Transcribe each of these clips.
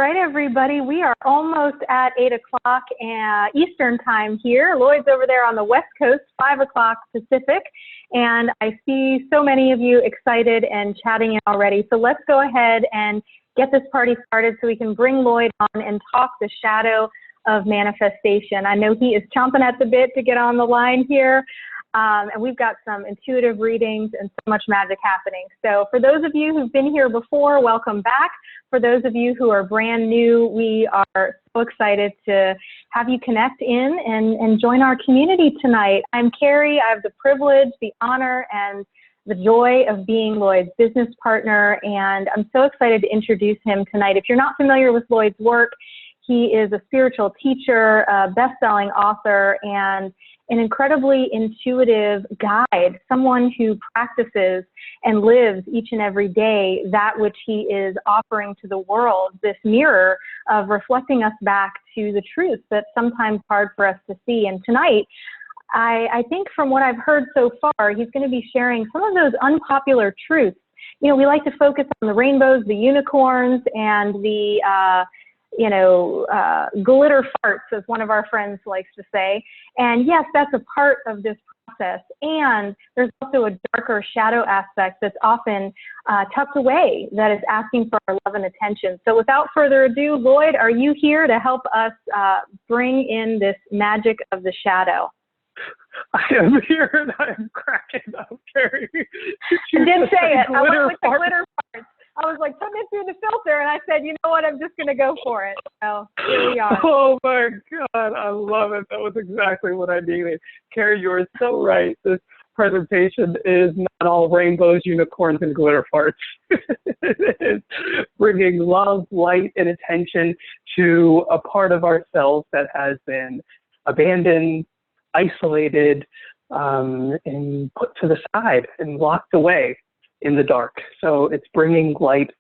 All right, everybody, we are almost at 8 o'clock Eastern time here. Lloyd's over there on the West Coast, 5 o'clock Pacific, and I see so many of you excited and chatting in already. So let's go ahead and get this party started so we can bring Lloyd on and talk the shadow of manifestation. I know he is chomping at the bit to get on the line here. And we've got some intuitive readings and so much magic happening. So for those of you who've been here before, welcome back. For those of you who are brand new, we are so excited to have you connect in and join our community tonight. I'm Carrie. I have the privilege, the honor, and the joy of being Lloyd's business partner, and I'm so excited to introduce him tonight. If you're not familiar with Lloyd's work, he is a spiritual teacher, a best-selling author, and an incredibly intuitive guide, someone who practices and lives each and every day that which he is offering to the world, this mirror of reflecting us back to the truth that's sometimes hard for us to see. And tonight, I think from what I've heard so far, he's going to be sharing some of those unpopular truths. You know, we like to focus on the rainbows, the unicorns, and the glitter farts, as one of our friends likes to say. And yes, that's a part of this process. And there's also a darker shadow aspect that's often tucked away that is asking for our love and attention. So without further ado, Lloyd, are you here to help us bring in this magic of the shadow? I am here and I am cracking up, Carrie. I did say it. I went with the glitter farts. I was like, put it through the filter, and I said, you know what, I'm just going to go for it. So here we are. Oh, my God, I love it. That was exactly what I needed. Carrie, you are so right. This presentation is not all rainbows, unicorns, and glitter farts. It is bringing love, light, and attention to a part of ourselves that has been abandoned, isolated, and put to the side and locked away in the dark. So it's bringing light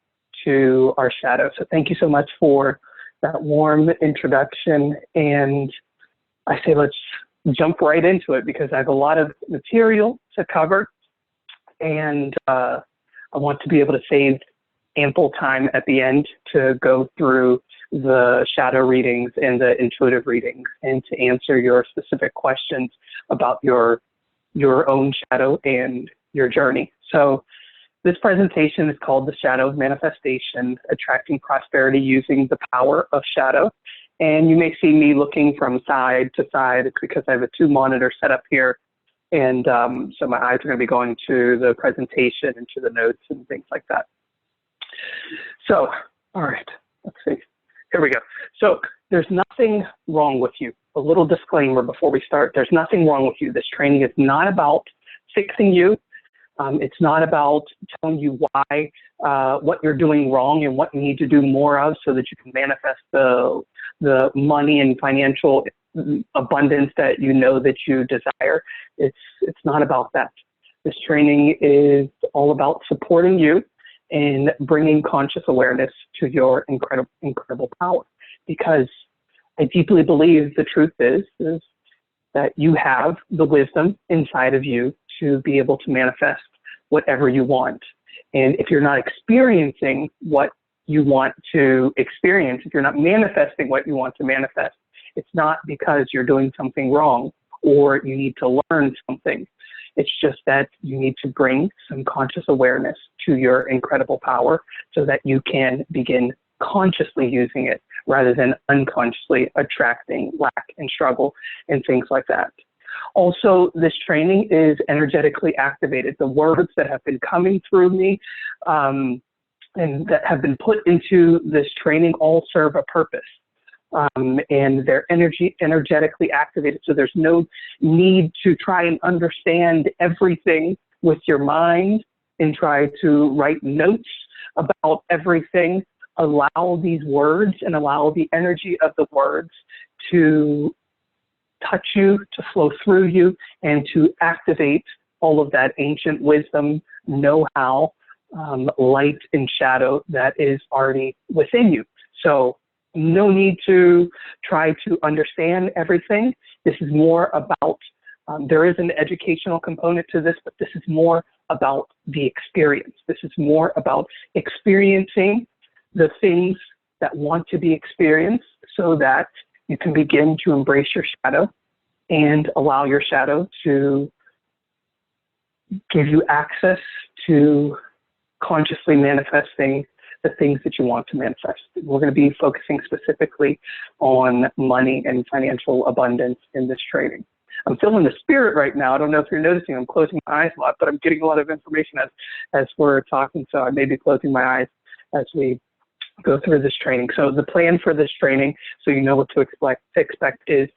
to our shadow. So thank you so much for that warm introduction. And I say let's jump right into it because I have a lot of material to cover, and I want to be able to save ample time at the end to go through the shadow readings and the intuitive readings and to answer your specific questions about your own shadow and your journey. So this presentation is called The Shadow of Manifestation, Attracting Prosperity Using the Power of Shadow. And you may see me looking from side to side. It's because I have a 2-monitor setup here. And so my eyes are going to be going to the presentation and to the notes and things like that. So, all right, let's see. Here we go. So there's nothing wrong with you. A little disclaimer before we start. There's nothing wrong with you. This training is not about fixing you. It's not about telling you why, what you're doing wrong and what you need to do more of so that you can manifest the money and financial abundance that you know that you desire. It's not about that. This training is all about supporting you and bringing conscious awareness to your incredible power. Because I deeply believe the truth is that you have the wisdom inside of you to be able to manifest whatever you want. And if you're not experiencing what you want to experience, if you're not manifesting what you want to manifest, it's not because you're doing something wrong or you need to learn something. It's just that you need to bring some conscious awareness to your incredible power so that you can begin consciously using it rather than unconsciously attracting lack and struggle and things like that. Also, this training is energetically activated. The words that have been coming through me and that have been put into this training all serve a purpose. And they're energetically activated. So there's no need to try and understand everything with your mind and try to write notes about everything. Allow these words and allow the energy of the words to touch you, to flow through you, and to activate all of that ancient wisdom, know-how, light and shadow that is already within you. So no need to try to understand everything. This is more about, there is an educational component to this, but this is more about the experience. This is more about experiencing the things that want to be experienced so that you can begin to embrace your shadow and allow your shadow to give you access to consciously manifesting the things that you want to manifest. We're going to be focusing specifically on money and financial abundance in this training. I'm feeling the spirit right now. I don't know if you're noticing, I'm closing my eyes a lot, but I'm getting a lot of information as we're talking, so I may be closing my eyes as we go through this training. So the plan for this training, so you know what to expect is,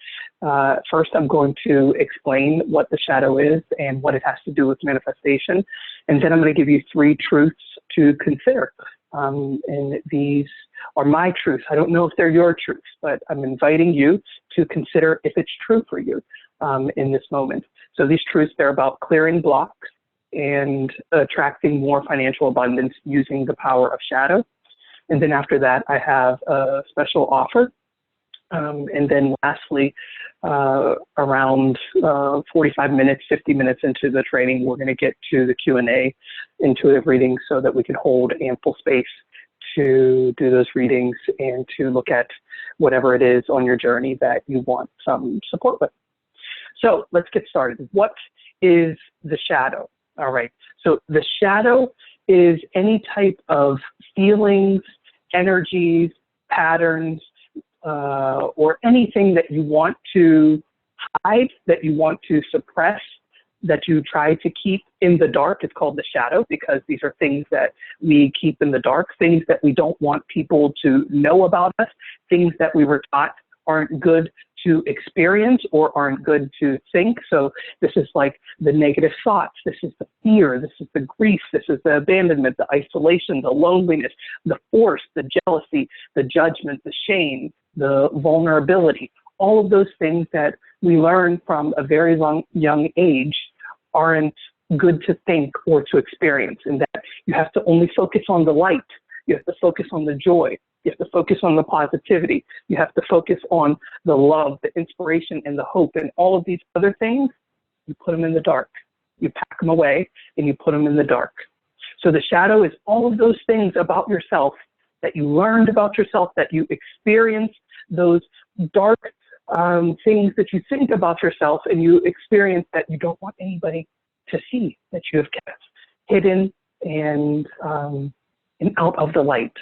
first I'm going to explain what the shadow is and what it has to do with manifestation, and then I'm going to give you 3 truths to consider. And these are my truths. I don't know if they're your truths, but I'm inviting you to consider if it's true for you in this moment. So these truths, they're about clearing blocks and attracting more financial abundance using the power of shadow. And then after that, I have a special offer. And then lastly, around 45 minutes, 50 minutes into the training, we're going to get to the Q&A, intuitive readings, so that we can hold ample space to do those readings and to look at whatever it is on your journey that you want some support with. So let's get started. What is the shadow? All right. So the shadow is any type of feelings, energies, patterns, or anything that you want to hide, that you want to suppress, that you try to keep in the dark. It's called the shadow because these are things that we keep in the dark, things that we don't want people to know about us, things that we were taught aren't good to experience or aren't good to think. So this is like the negative thoughts, this is the fear, this is the grief, this is the abandonment, the isolation, the loneliness, the force, the jealousy, the judgment, the shame, the vulnerability. All of those things that we learn from a very young age aren't good to think or to experience, and that you have to only focus on the light. You have to focus on the joy. You have to focus on the positivity. You have to focus on the love, the inspiration, and the hope. And all of these other things, you put them in the dark. You pack them away and you put them in the dark. So the shadow is all of those things about yourself that you learned about yourself, that you experienced, those dark things that you think about yourself and you experience that you don't want anybody to see, that you have kept hidden and out of the light.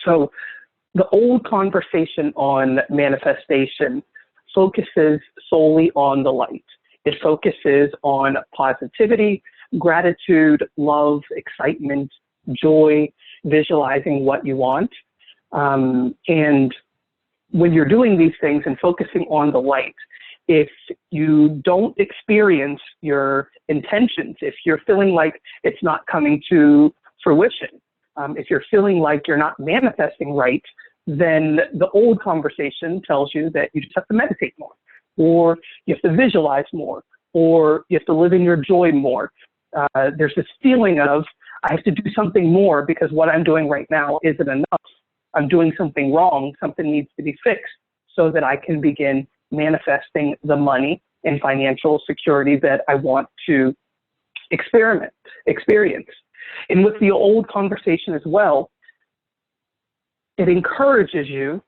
So the old conversation on manifestation focuses solely on the light. It focuses on positivity, gratitude, love, excitement, joy, visualizing what you want. And when you're doing these things and focusing on the light, if you don't experience your intentions, if you're feeling like it's not coming to fruition, if you're feeling like you're not manifesting right, then the old conversation tells you that you just have to meditate more, or you have to visualize more, or you have to live in your joy more. There's this feeling of, I have to do something more because what I'm doing right now isn't enough. I'm doing something wrong. Something needs to be fixed so that I can begin manifesting the money and financial security that I want to experience. And with the old conversation as well, it encourages you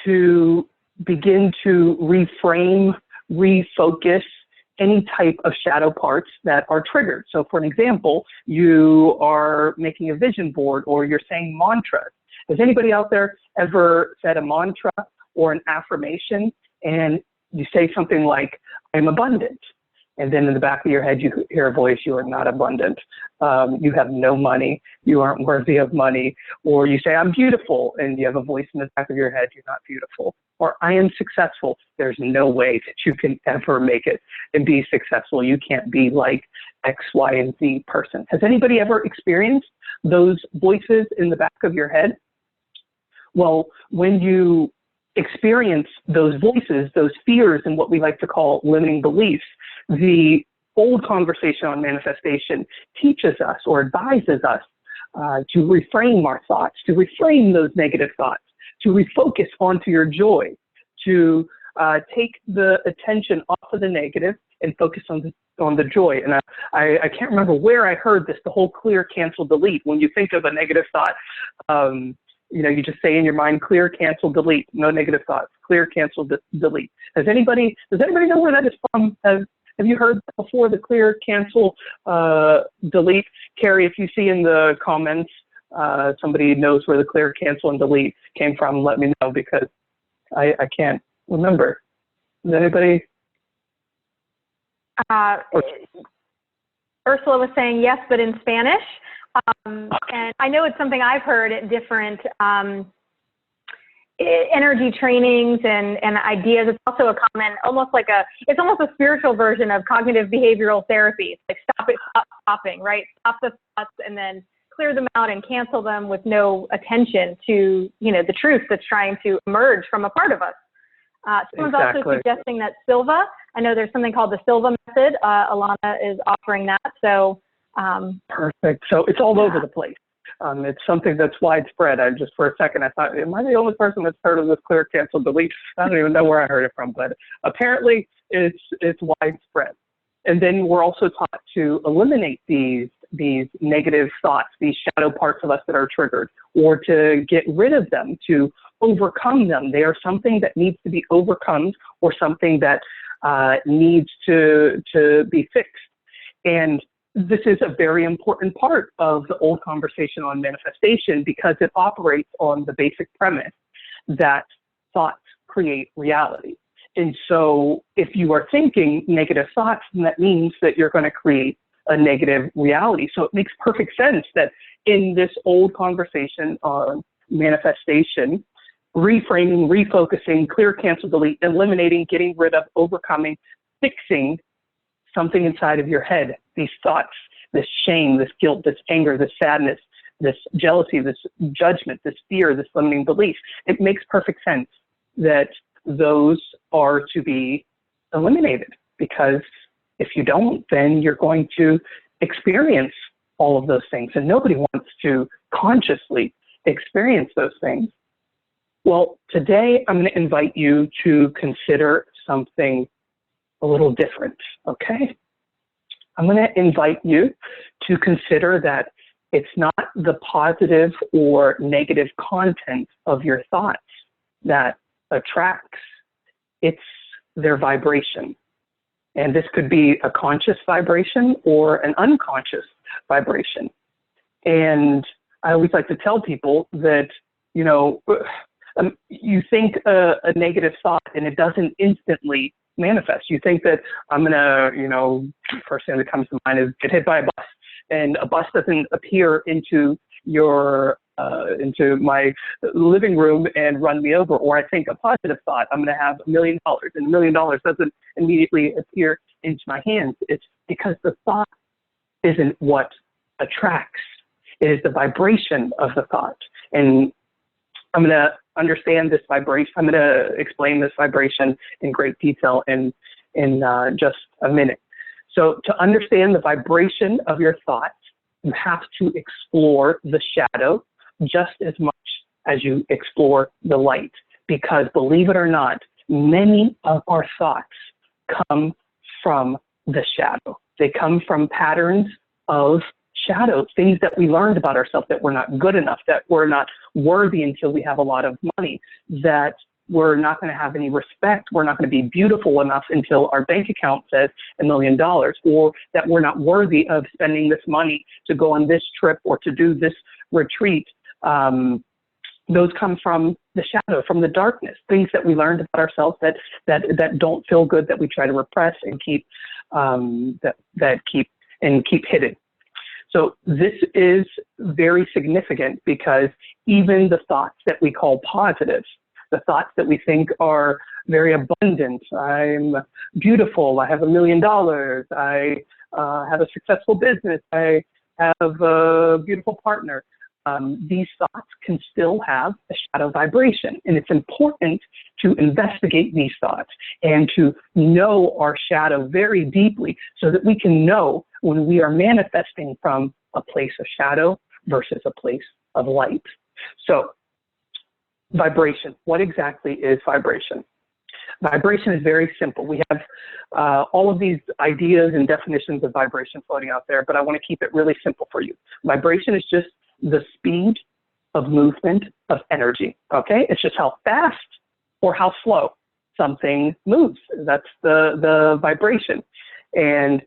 to begin to reframe, refocus any type of shadow parts that are triggered. So for an example, you are making a vision board or you're saying mantras. Has anybody out there ever said a mantra or an affirmation and you say something like, I'm abundant? And then in the back of your head, you hear a voice, you are not abundant. You have no money. You aren't worthy of money. Or you say, I'm beautiful. And you have a voice in the back of your head, you're not beautiful. Or I am successful. There's no way that you can ever make it and be successful. You can't be like X, Y, and Z person. Has anybody ever experienced those voices in the back of your head? Well, when you experience those voices, those fears, and what we like to call limiting beliefs, the old conversation on manifestation teaches us or advises us to reframe our thoughts, to reframe those negative thoughts, to refocus onto your joy, to take the attention off of the negative and focus on the joy. And I can't remember where I heard this, the whole clear, cancel, delete. When you think of a negative thought, you just say in your mind, clear, cancel, delete, no negative thoughts, clear, cancel, delete. Does anybody know where that is from? Have you heard that before, the clear, cancel, delete? Carrie, if you see in the comments, somebody knows where the clear, cancel, and delete came from, let me know, because I can't remember. Does anybody? Ursula was saying yes, but in Spanish. And I know it's something I've heard at different energy trainings and ideas. It's also a common, it's almost a spiritual version of cognitive behavioral therapy. It's like stop it, stop stopping, right? Stop the thoughts and then clear them out and cancel them with no attention to, the truth that's trying to emerge from a part of us. Someone's also suggesting that Silva, I know there's something called the Silva method. Alana is offering that. So perfect. So it's all over the place. It's something that's widespread. Just for a second, I thought, am I the only person that's heard of this clear, cancel, delete? I don't even know where I heard it from, but apparently it's widespread. And then we're also taught to eliminate these negative thoughts, these shadow parts of us that are triggered, or to get rid of them, to overcome them. They are something that needs to be overcome, or something that needs to be fixed. And this is a very important part of the old conversation on manifestation, because it operates on the basic premise that thoughts create reality. And so if you are thinking negative thoughts, then that means that you're going to create a negative reality. So it makes perfect sense that in this old conversation on manifestation, reframing, refocusing, clear, cancel, delete, eliminating, getting rid of, overcoming, fixing something inside of your head, these thoughts, this shame, this guilt, this anger, this sadness, this jealousy, this judgment, this fear, this limiting belief. It makes perfect sense that those are to be eliminated, because if you don't, then you're going to experience all of those things, and nobody wants to consciously experience those things. Well, today I'm going to invite you to consider something a little different, okay? I'm going to invite you to consider that it's not the positive or negative content of your thoughts that attracts, it's their vibration. And this could be a conscious vibration or an unconscious vibration. And I always like to tell people that, you think a negative thought and it doesn't instantly manifest. You think that I'm going to, first thing that comes to mind is get hit by a bus, and a bus doesn't appear into my living room and run me over. Or I think a positive thought, I'm going to have $1 million, and $1 million doesn't immediately appear into my hands. It's because the thought isn't what attracts. It is the vibration of the thought. And I'm going to understand this vibration. I'm going to explain this vibration in great detail in just a minute. So to understand the vibration of your thoughts, you have to explore the shadow just as much as you explore the light. Because believe it or not, many of our thoughts come from the shadow. They come from patterns of shadow, things that we learned about ourselves, that we're not good enough, that we're not worthy until we have a lot of money, that we're not going to have any respect, we're not going to be beautiful enough until our bank account says $1 million, or that we're not worthy of spending this money to go on this trip or to do this retreat. Those come from the shadow, from the darkness, things that we learned about ourselves that don't feel good, that we try to repress and keep keep hidden. So this is very significant, because even the thoughts that we call positive, the thoughts that we think are very abundant, I'm beautiful, I have $1 million, I have a successful business, I have a beautiful partner, these thoughts can still have a shadow vibration. And it's important to investigate these thoughts and to know our shadow very deeply, so that we can know when we are manifesting from a place of shadow versus a place of light. So vibration, what exactly is vibration? Vibration is very simple. We have all of these ideas and definitions of vibration floating out there, but I want to keep it really simple for you. Vibration is just the speed of movement of energy, okay? It's just how fast or how slow something moves. That's the vibration. And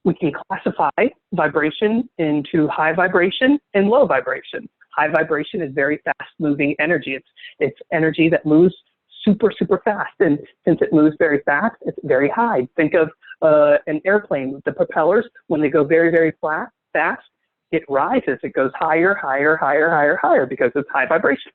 we can classify vibration into high vibration and low vibration. High vibration is very fast moving energy. It's energy that moves super, super fast. And since it moves very fast, it's very high. Think of an airplane with the propellers. When they go very, very fast, it rises. It goes higher, higher, higher, higher, higher because it's high vibration.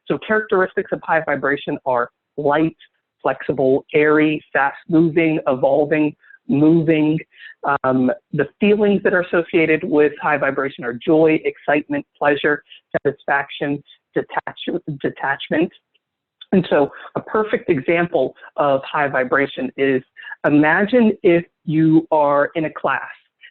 So characteristics of high vibration are light, flexible, airy, fast moving, evolving, moving. The feelings that are associated with high vibration are joy, excitement, pleasure, satisfaction, detachment. And so a perfect example of high vibration is, imagine if you are in a class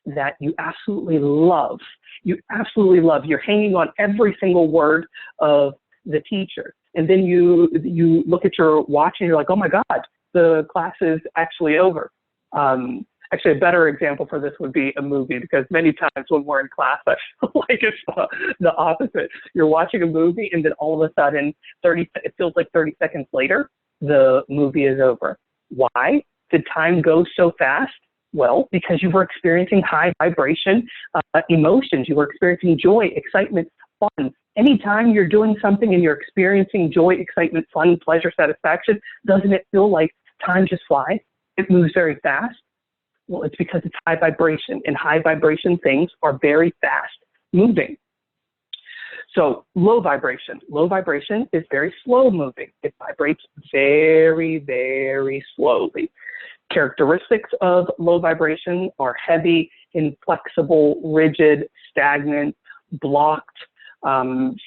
that you absolutely love. You absolutely love. You're hanging on every single word of the teacher. And then you look at your watch and you're like, oh my God, the class is actually over. Actually, a better example for this would be a movie, because many times when we're in class, I feel like it's the opposite. You're watching a movie and then all of a sudden, it feels like 30 seconds later, the movie is over. Why did time go so fast? Well, because you were experiencing high vibration emotions. You were experiencing joy, excitement, fun. Anytime you're doing something and you're experiencing joy, excitement, fun, pleasure, satisfaction, doesn't it feel like time just flies? It moves very fast. Well, it's because it's high vibration, and high vibration things are very fast moving. So low vibration is very slow moving. It vibrates very, very slowly. Characteristics of low vibration are heavy, inflexible, rigid, stagnant, blocked.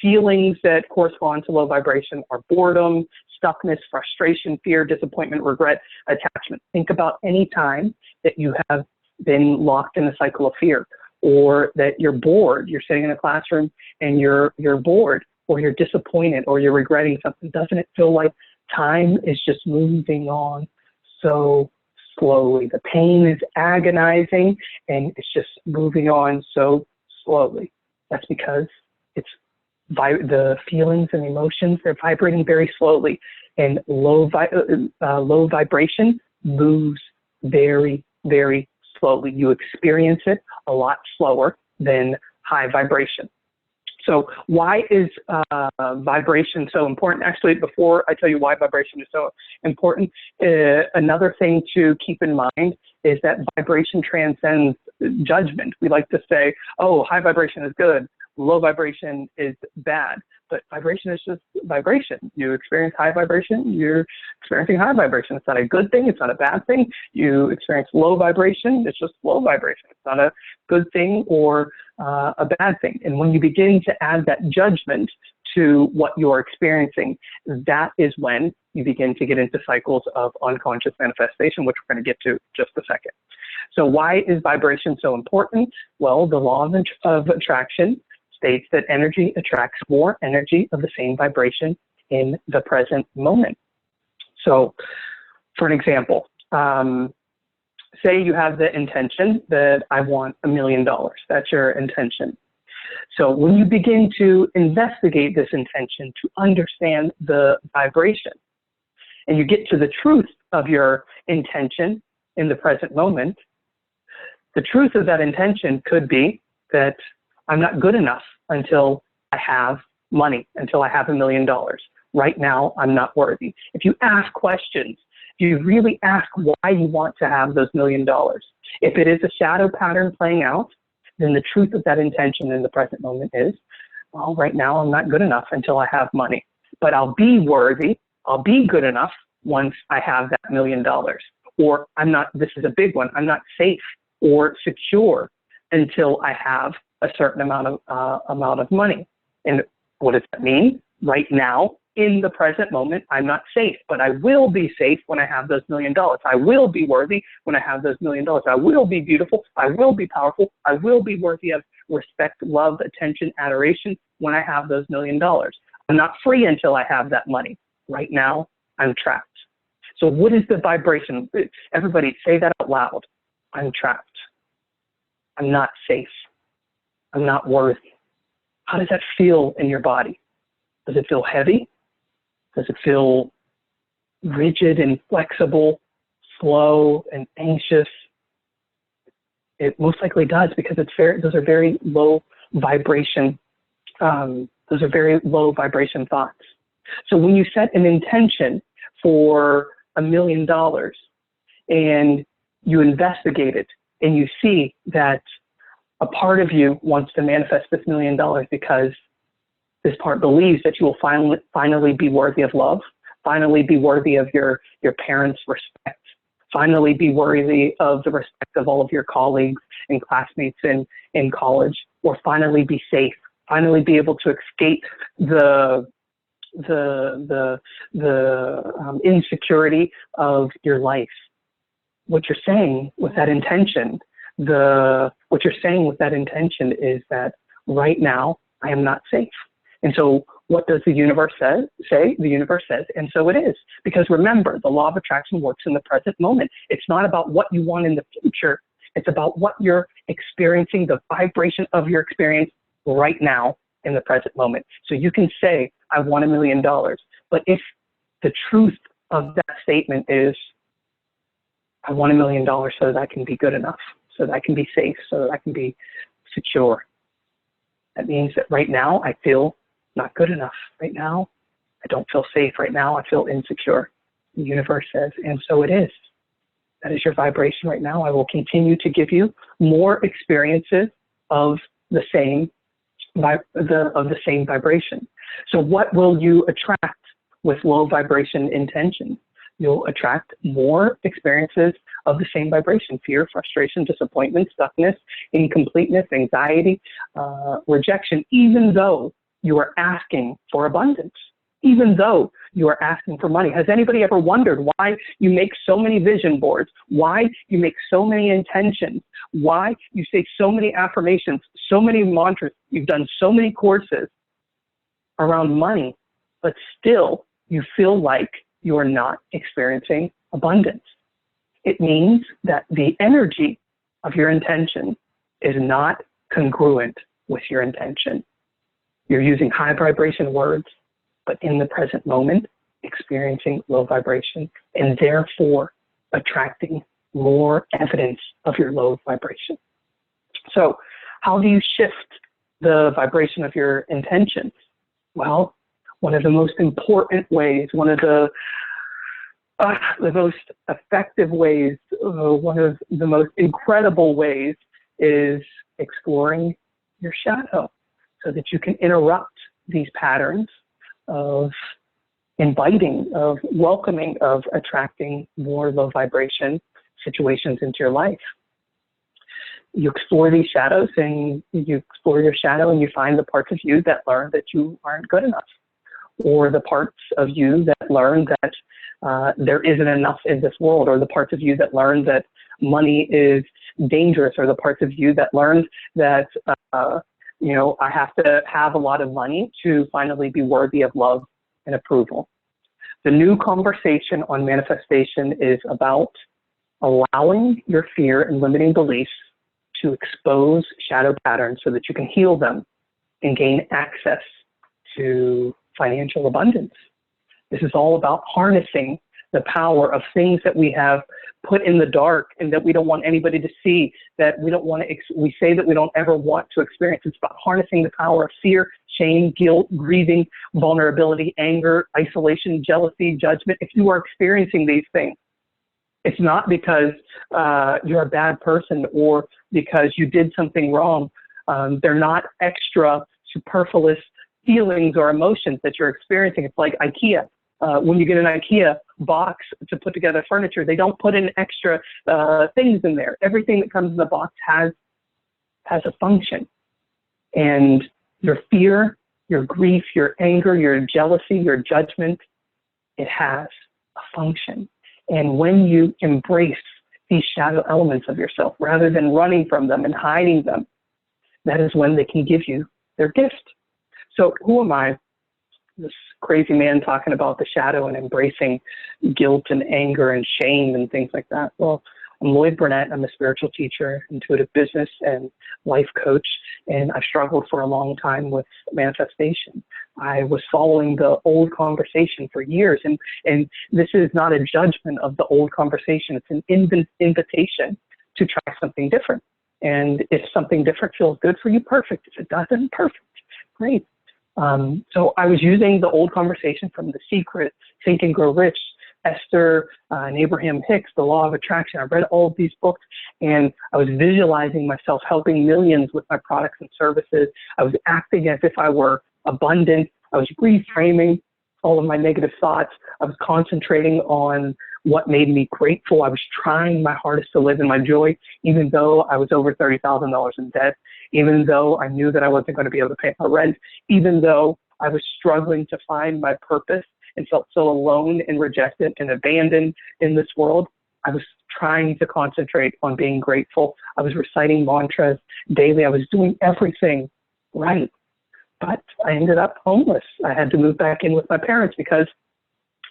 Feelings that correspond to low vibration are boredom, stuckness, frustration, fear, disappointment, regret, attachment. Think about any time that you have been locked in a cycle of fear, or that you're bored. You're sitting in a classroom and you're bored, or you're disappointed, or you're regretting something. Doesn't it feel like time is just moving on so slowly? The pain is agonizing and it's just moving on so slowly. That's because it's the feelings and emotions, they're vibrating very slowly, and low vibration moves very, very slowly. You experience it a lot slower than high vibration. So why is vibration so important? Actually, before I tell you why vibration is so important, another thing to keep in mind is that vibration transcends judgment. We like to say, oh, high vibration is good, low vibration is bad. But vibration is just vibration. You experience high vibration, you're experiencing high vibration. It's not a good thing, it's not a bad thing. You experience low vibration, it's just low vibration. It's not a good thing or a bad thing. And when you begin to add that judgment to what you're experiencing, that is when you begin to get into cycles of unconscious manifestation, which we're going to get to in just a second. So why is vibration so important? Well, the law of attraction states that energy attracts more energy of the same vibration in the present moment. So for an example, say you have the intention that I want $1 million. That's your intention. So when you begin to investigate this intention, to understand the vibration, and you get to the truth of your intention in the present moment, the truth of that intention could be that I'm not good enough until I have money, until I have $1 million. Right now, I'm not worthy. If you ask questions, if you really ask why you want to have those $1 million, if it is a shadow pattern playing out, then the truth of that intention in the present moment is, well, right now I'm not good enough until I have money, but I'll be worthy, I'll be good enough once I have that $1 million. Or I'm not, this is a big one, I'm not safe or secure until I have a certain amount of money. And what does that mean? Right now, in the present moment, I'm not safe, but I will be safe when I have those $1 million. I will be worthy when I have those $1 million. I will be beautiful. I will be powerful. I will be worthy of respect, love, attention, adoration when I have those $1 million. I'm not free until I have that money. Right now, I'm trapped. So what is the vibration? Everybody say that out loud. I'm trapped. I'm not safe. I'm not worthy. How does that feel in your body? Does it feel heavy? Does it feel rigid and flexible, slow and anxious? It most likely does, because those are very low vibration. Those are very low vibration thoughts. So when you set an intention for $1 million and you investigate it and you see that a part of you wants to manifest this $1 million because this part believes that you will finally be worthy of love, finally be worthy of your parents' respect, finally be worthy of the respect of all of your colleagues and classmates in college, or finally be safe, finally be able to escape the insecurity of your life. What you're saying with that intention, what you're saying with that intention is that right now I am not safe. And so what does the universe say? The universe says, and so it is. Because remember, the law of attraction works in the present moment. It's not about what you want in the future. It's about what you're experiencing, the vibration of your experience right now in the present moment. So you can say, I want $1 million. But if the truth of that statement is, I want $1 million so that I can be good enough, so that I can be safe, so that I can be secure. That means that right now I feel not good enough. Right now, I don't feel safe. Right now, I feel insecure. The universe says, and so it is. That is your vibration right now. I will continue to give you more experiences of the same vibration. So what will you attract with low vibration intention? You'll attract more experiences of the same vibration: fear, frustration, disappointment, stuckness, incompleteness, anxiety, rejection, even though you are asking for abundance, even though you are asking for money. Has anybody ever wondered why you make so many vision boards, why you make so many intentions, why you say so many affirmations, so many mantras, you've done so many courses around money, but still you feel like you are not experiencing abundance? It means that the energy of your intention is not congruent with your intention. You're using high vibration words, but in the present moment, experiencing low vibration, and therefore attracting more evidence of your low vibration. So how do you shift the vibration of your intentions? Well, one of the most important ways, one of the most effective ways, one of the most incredible ways is exploring your shadow, so that you can interrupt these patterns of inviting, of welcoming, of attracting more low vibration situations into your life. You explore these shadows, and you explore your shadow, and you find the parts of you that learn that you aren't good enough, or the parts of you that learn that there isn't enough in this world, or the parts of you that learn that money is dangerous, or the parts of you that learn that I have to have a lot of money to finally be worthy of love and approval. The new conversation on manifestation is about allowing your fear and limiting beliefs to expose shadow patterns so that you can heal them and gain access to financial abundance. This is all about harnessing the power of things that we have put in the dark and that we don't want anybody to see, that we don't want to, we say that we don't ever want to experience. It's about harnessing the power of fear, shame, guilt, grieving, vulnerability, anger, isolation, jealousy, judgment. If you are experiencing these things, it's not because you're a bad person or because you did something wrong. They're not extra superfluous feelings or emotions that you're experiencing. It's like IKEA. When you get an IKEA box to put together furniture, they don't put in extra things in there. Everything that comes in the box has a function. And your fear, your grief, your anger, your jealousy, your judgment, it has a function. And when you embrace these shadow elements of yourself, rather than running from them and hiding them, that is when they can give you their gift. So who am I, this crazy man, talking about the shadow and embracing guilt and anger and shame and things like that? Well, I'm Lloyd Burnett. I'm a spiritual teacher, intuitive business and life coach, and I've struggled for a long time with manifestation. I was following the old conversation for years, and this is not a judgment of the old conversation. It's an invitation to try something different. And if something different feels good for you, perfect. If it doesn't, perfect. Great. So I was using the old conversation from The Secret, Think and Grow Rich, Esther, and Abraham Hicks, The Law of Attraction. I read all of these books, and I was visualizing myself helping millions with my products and services. I was acting as if I were abundant. I was reframing all of my negative thoughts. I was concentrating on what made me grateful. I was trying my hardest to live in my joy, even though I was over $30,000 in debt, even though I knew that I wasn't going to be able to pay my rent, even though I was struggling to find my purpose and felt so alone and rejected and abandoned in this world. I was trying to concentrate on being grateful. I was reciting mantras daily. I was doing everything right. But I ended up homeless. I had to move back in with my parents because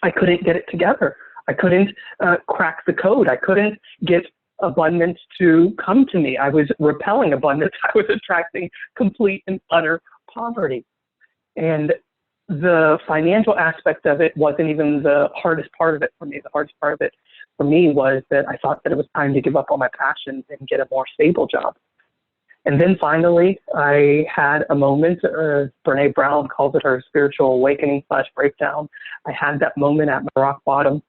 I couldn't get it together. I couldn't crack the code. I couldn't get abundance to come to me. I was repelling abundance. I was attracting complete and utter poverty. And the financial aspect of it wasn't even the hardest part of it for me. The hardest part of it for me was that I thought that it was time to give up all my passions and get a more stable job. And then finally, I had a moment, Brene Brown calls it her spiritual awakening / breakdown. I had that moment at my rock bottom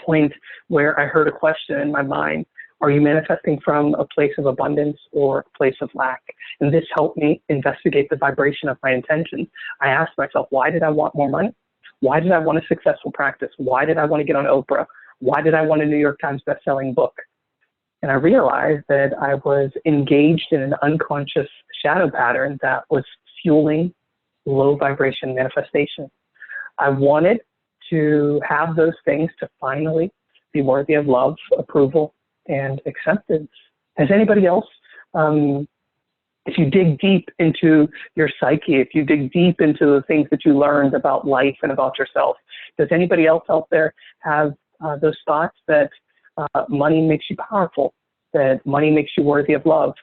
point where I heard a question in my mind: are you manifesting from a place of abundance or a place of lack? And this helped me investigate the vibration of my intentions. I asked myself, why did I want more money? Why did I want a successful practice? Why did I want to get on Oprah? Why did I want a New York Times bestselling book? And I realized that I was engaged in an unconscious shadow pattern that was fueling low vibration manifestation. I wanted to have those things to finally be worthy of love, approval, and acceptance. Has anybody else, if you dig deep into your psyche, if you dig deep into the things that you learned about life and about yourself, does anybody else out there have those thoughts that money makes you powerful, that money makes you worthy of love,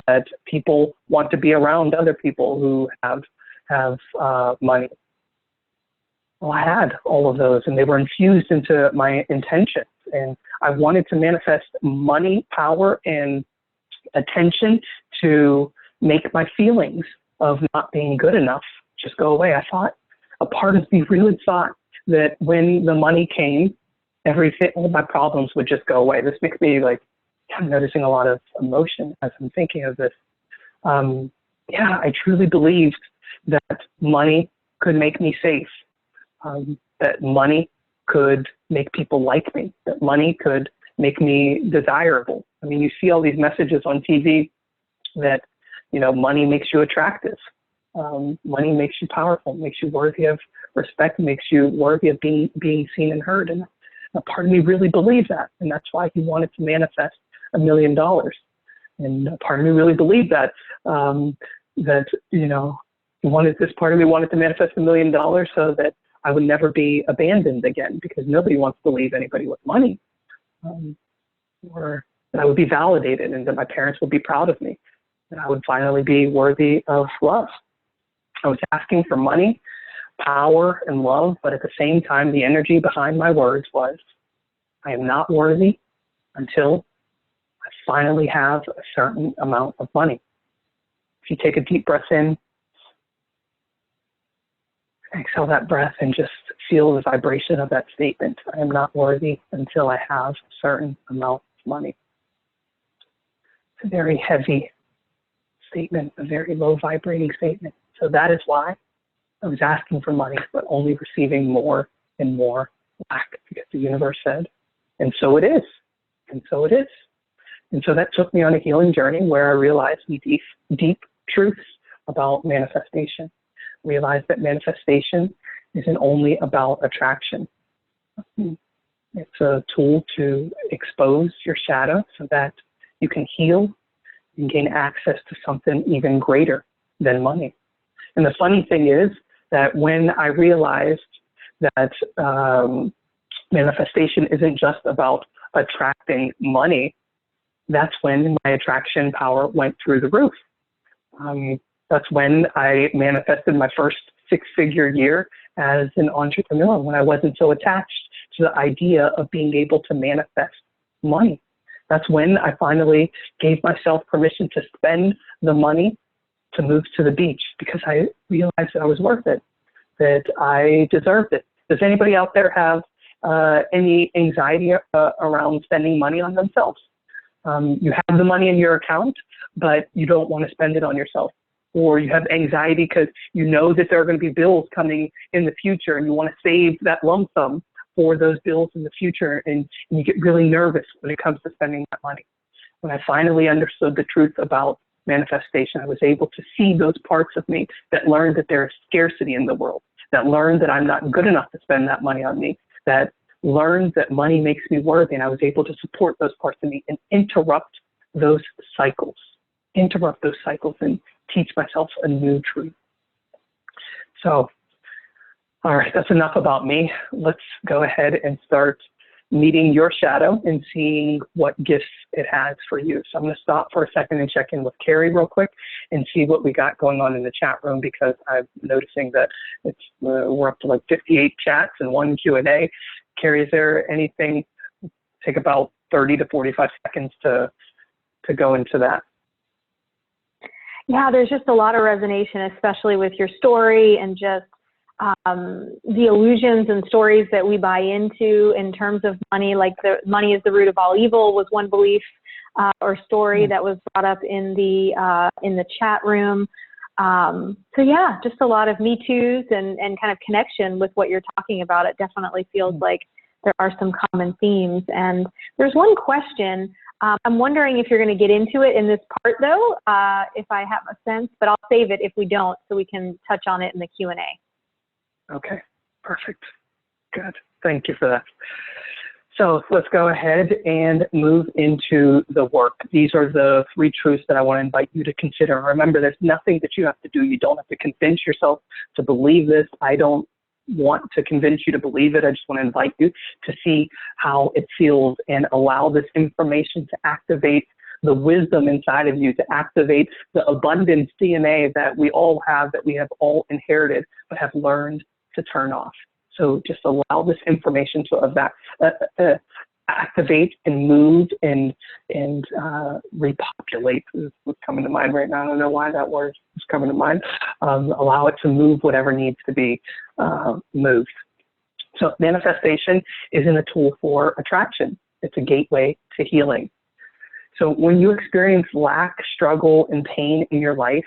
that people want to be around other people who have money? Well, I had all of those, and they were infused into my intentions. And I wanted to manifest money, power, and attention to make my feelings of not being good enough just go away. I thought, a part of me really thought that when the money came, everything, all my problems would just go away. This makes me like, I'm noticing a lot of emotion as I'm thinking of this. Yeah, I truly believed that money could make me safe, that money could make people like me, that money could make me desirable. I mean, you see all these messages on TV that, you know, money makes you attractive. Money makes you powerful, makes you worthy of respect, makes you worthy of being seen and heard. And a part of me really believed that. And that's why he wanted to manifest $1 million. And a part of me really believed that, that, you know, this part of me wanted to manifest $1 million so that I would never be abandoned again, because nobody wants to leave anybody with money, or that I would be validated and that my parents would be proud of me, that I would finally be worthy of love. I was asking for money, power, and love, but at the same time, the energy behind my words was, I am not worthy until I finally have a certain amount of money. If you take a deep breath in, exhale that breath and just feel the vibration of that statement. I am not worthy until I have a certain amount of money. It's a very heavy statement, a very low vibrating statement. So that is why I was asking for money, but only receiving more and more lack, because the universe said, and so it is, and so it is. And so that took me on a healing journey where I realized deep truths about manifestation. Realize that manifestation isn't only about attraction. It's a tool to expose your shadow so that you can heal and gain access to something even greater than money. And the funny thing is that when I realized that manifestation isn't just about attracting money, that's when my attraction power went through the roof. That's when I manifested my first six-figure year as an entrepreneur, when I wasn't so attached to the idea of being able to manifest money. That's when I finally gave myself permission to spend the money to move to the beach, because I realized that I was worth it, that I deserved it. Does anybody out there have any anxiety around spending money on themselves? You have the money in your account, but you don't want to spend it on yourself. Or you have anxiety because you know that there are going to be bills coming in the future and you want to save that lump sum for those bills in the future, and you get really nervous when it comes to spending that money. When I finally understood the truth about manifestation, I was able to see those parts of me that learned that there is scarcity in the world, that learned that I'm not good enough to spend that money on me, that learned that money makes me worthy, and I was able to support those parts of me and interrupt those cycles and teach myself a new truth. So, all right, that's enough about me. Let's go ahead and start meeting your shadow and seeing what gifts it has for you. So I'm going to stop for a second and check in with Carrie real quick and see what we got going on in the chat room, because I'm noticing that we're up to like 58 chats and 1 Q&A. Carrie, is there anything? Take about 30 to 45 seconds to go into that. Yeah, there's just a lot of resonation, especially with your story and just the illusions and stories that we buy into in terms of money, like money is the root of all evil was one belief or story that was brought up in the chat room. So yeah, just a lot of Me Too's and kind of connection with what you're talking about. It definitely feels like there are some common themes. And there's one question. I'm wondering if you're going to get into it in this part, though, if I have a sense, but I'll save it if we don't, so we can touch on it in the Q&A. Okay, perfect. Good. Thank you for that. So let's go ahead and move into the work. These are the 3 truths that I want to invite you to consider. Remember, there's nothing that you have to do. You don't have to convince yourself to believe this. I don't want to convince you to believe it. I just want to invite you to see how it feels and allow this information to activate the wisdom inside of you, to activate the abundance DNA that we all have, that we have all inherited, but have learned to turn off. So just allow this information to activate and move and repopulate is what's coming to mind right now. I don't know why that word is coming to mind. Allow it to move whatever needs to be moved. So manifestation isn't a tool for attraction. It's a gateway to healing. So when you experience lack, struggle, and pain in your life,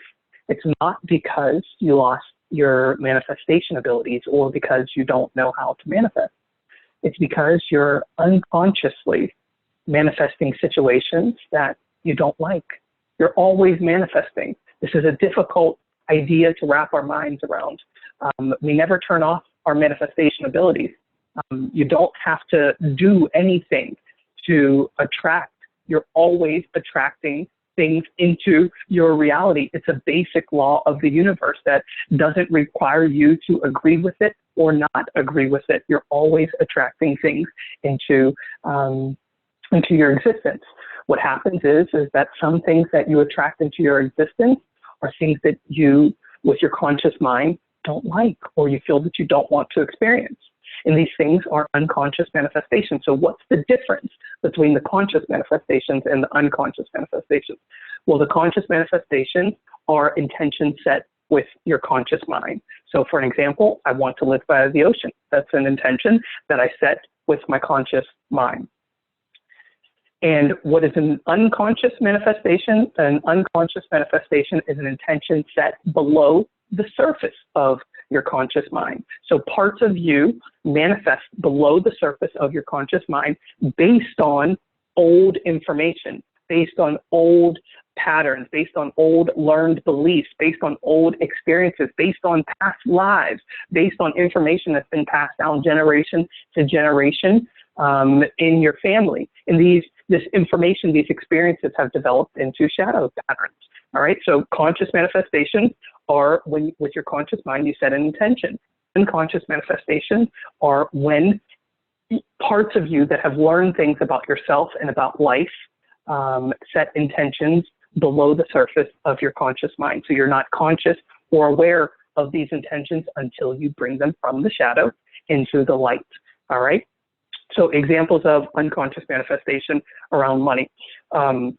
it's not because you lost your manifestation abilities or because you don't know how to manifest. It's because you're unconsciously manifesting situations that you don't like. You're always manifesting. This is a difficult idea to wrap our minds around. We never turn off our manifestation abilities. You don't have to do anything to attract. You're always attracting things into your reality. It's a basic law of the universe that doesn't require you to agree with it or not agree with it. You're always attracting things into your existence. What happens is that some things that you attract into your existence are things that you, with your conscious mind, don't like, or you feel that you don't want to experience. And these things are unconscious manifestations. So what's the difference between the conscious manifestations and the unconscious manifestations? Well, the conscious manifestations are intentions set with your conscious mind. So for an example, I want to live by the ocean. That's an intention that I set with my conscious mind. And what is an unconscious manifestation? An unconscious manifestation is an intention set below the surface of your conscious mind. So parts of you manifest below the surface of your conscious mind based on old information, based on old patterns, based on old learned beliefs, based on old experiences, based on past lives, based on information that's been passed down generation to generation in your family. And this information, these experiences have developed into shadow patterns. All right, so conscious manifestations are when, with your conscious mind, you set an intention. Unconscious manifestations are when parts of you that have learned things about yourself and about life set intentions below the surface of your conscious mind. So you're not conscious or aware of these intentions until you bring them from the shadow into the light. All right. So examples of unconscious manifestation around money. Money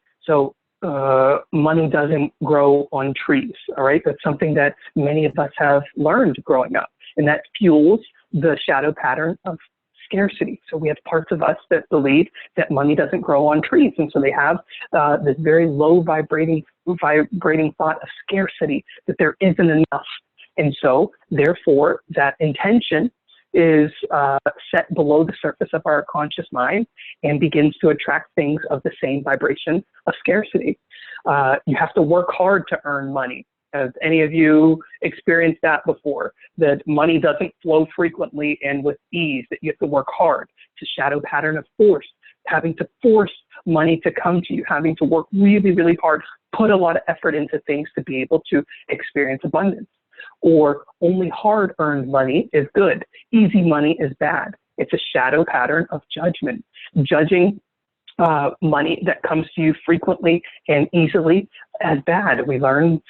doesn't grow on trees. All right. That's something that many of us have learned growing up, and that fuels the shadow pattern of scarcity. So we have parts of us that believe that money doesn't grow on trees. And so they have this very low vibrating thought of scarcity, that there isn't enough. And so therefore that intention is set below the surface of our conscious mind and begins to attract things of the same vibration of scarcity. You have to work hard to earn money. Has any of you experienced that before? That money doesn't flow frequently and with ease, that you have to work hard. It's a shadow pattern of force, having to force money to come to you, having to work really, really hard, put a lot of effort into things to be able to experience abundance. Or only hard-earned money is good. Easy money is bad. It's a shadow pattern of judgment. Judging money that comes to you frequently and easily as bad. We learn,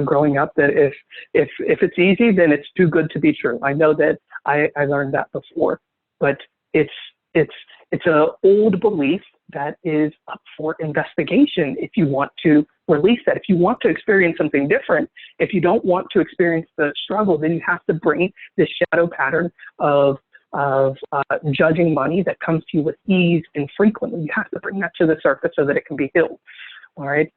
growing up that if it's easy, then it's too good to be true. I know that I learned that before, but it's an old belief that is up for investigation if you want to release that. If you want to experience something different, if you don't want to experience the struggle, then you have to bring this shadow pattern of judging money that comes to you with ease and frequently. You have to bring that to the surface so that it can be healed. All right.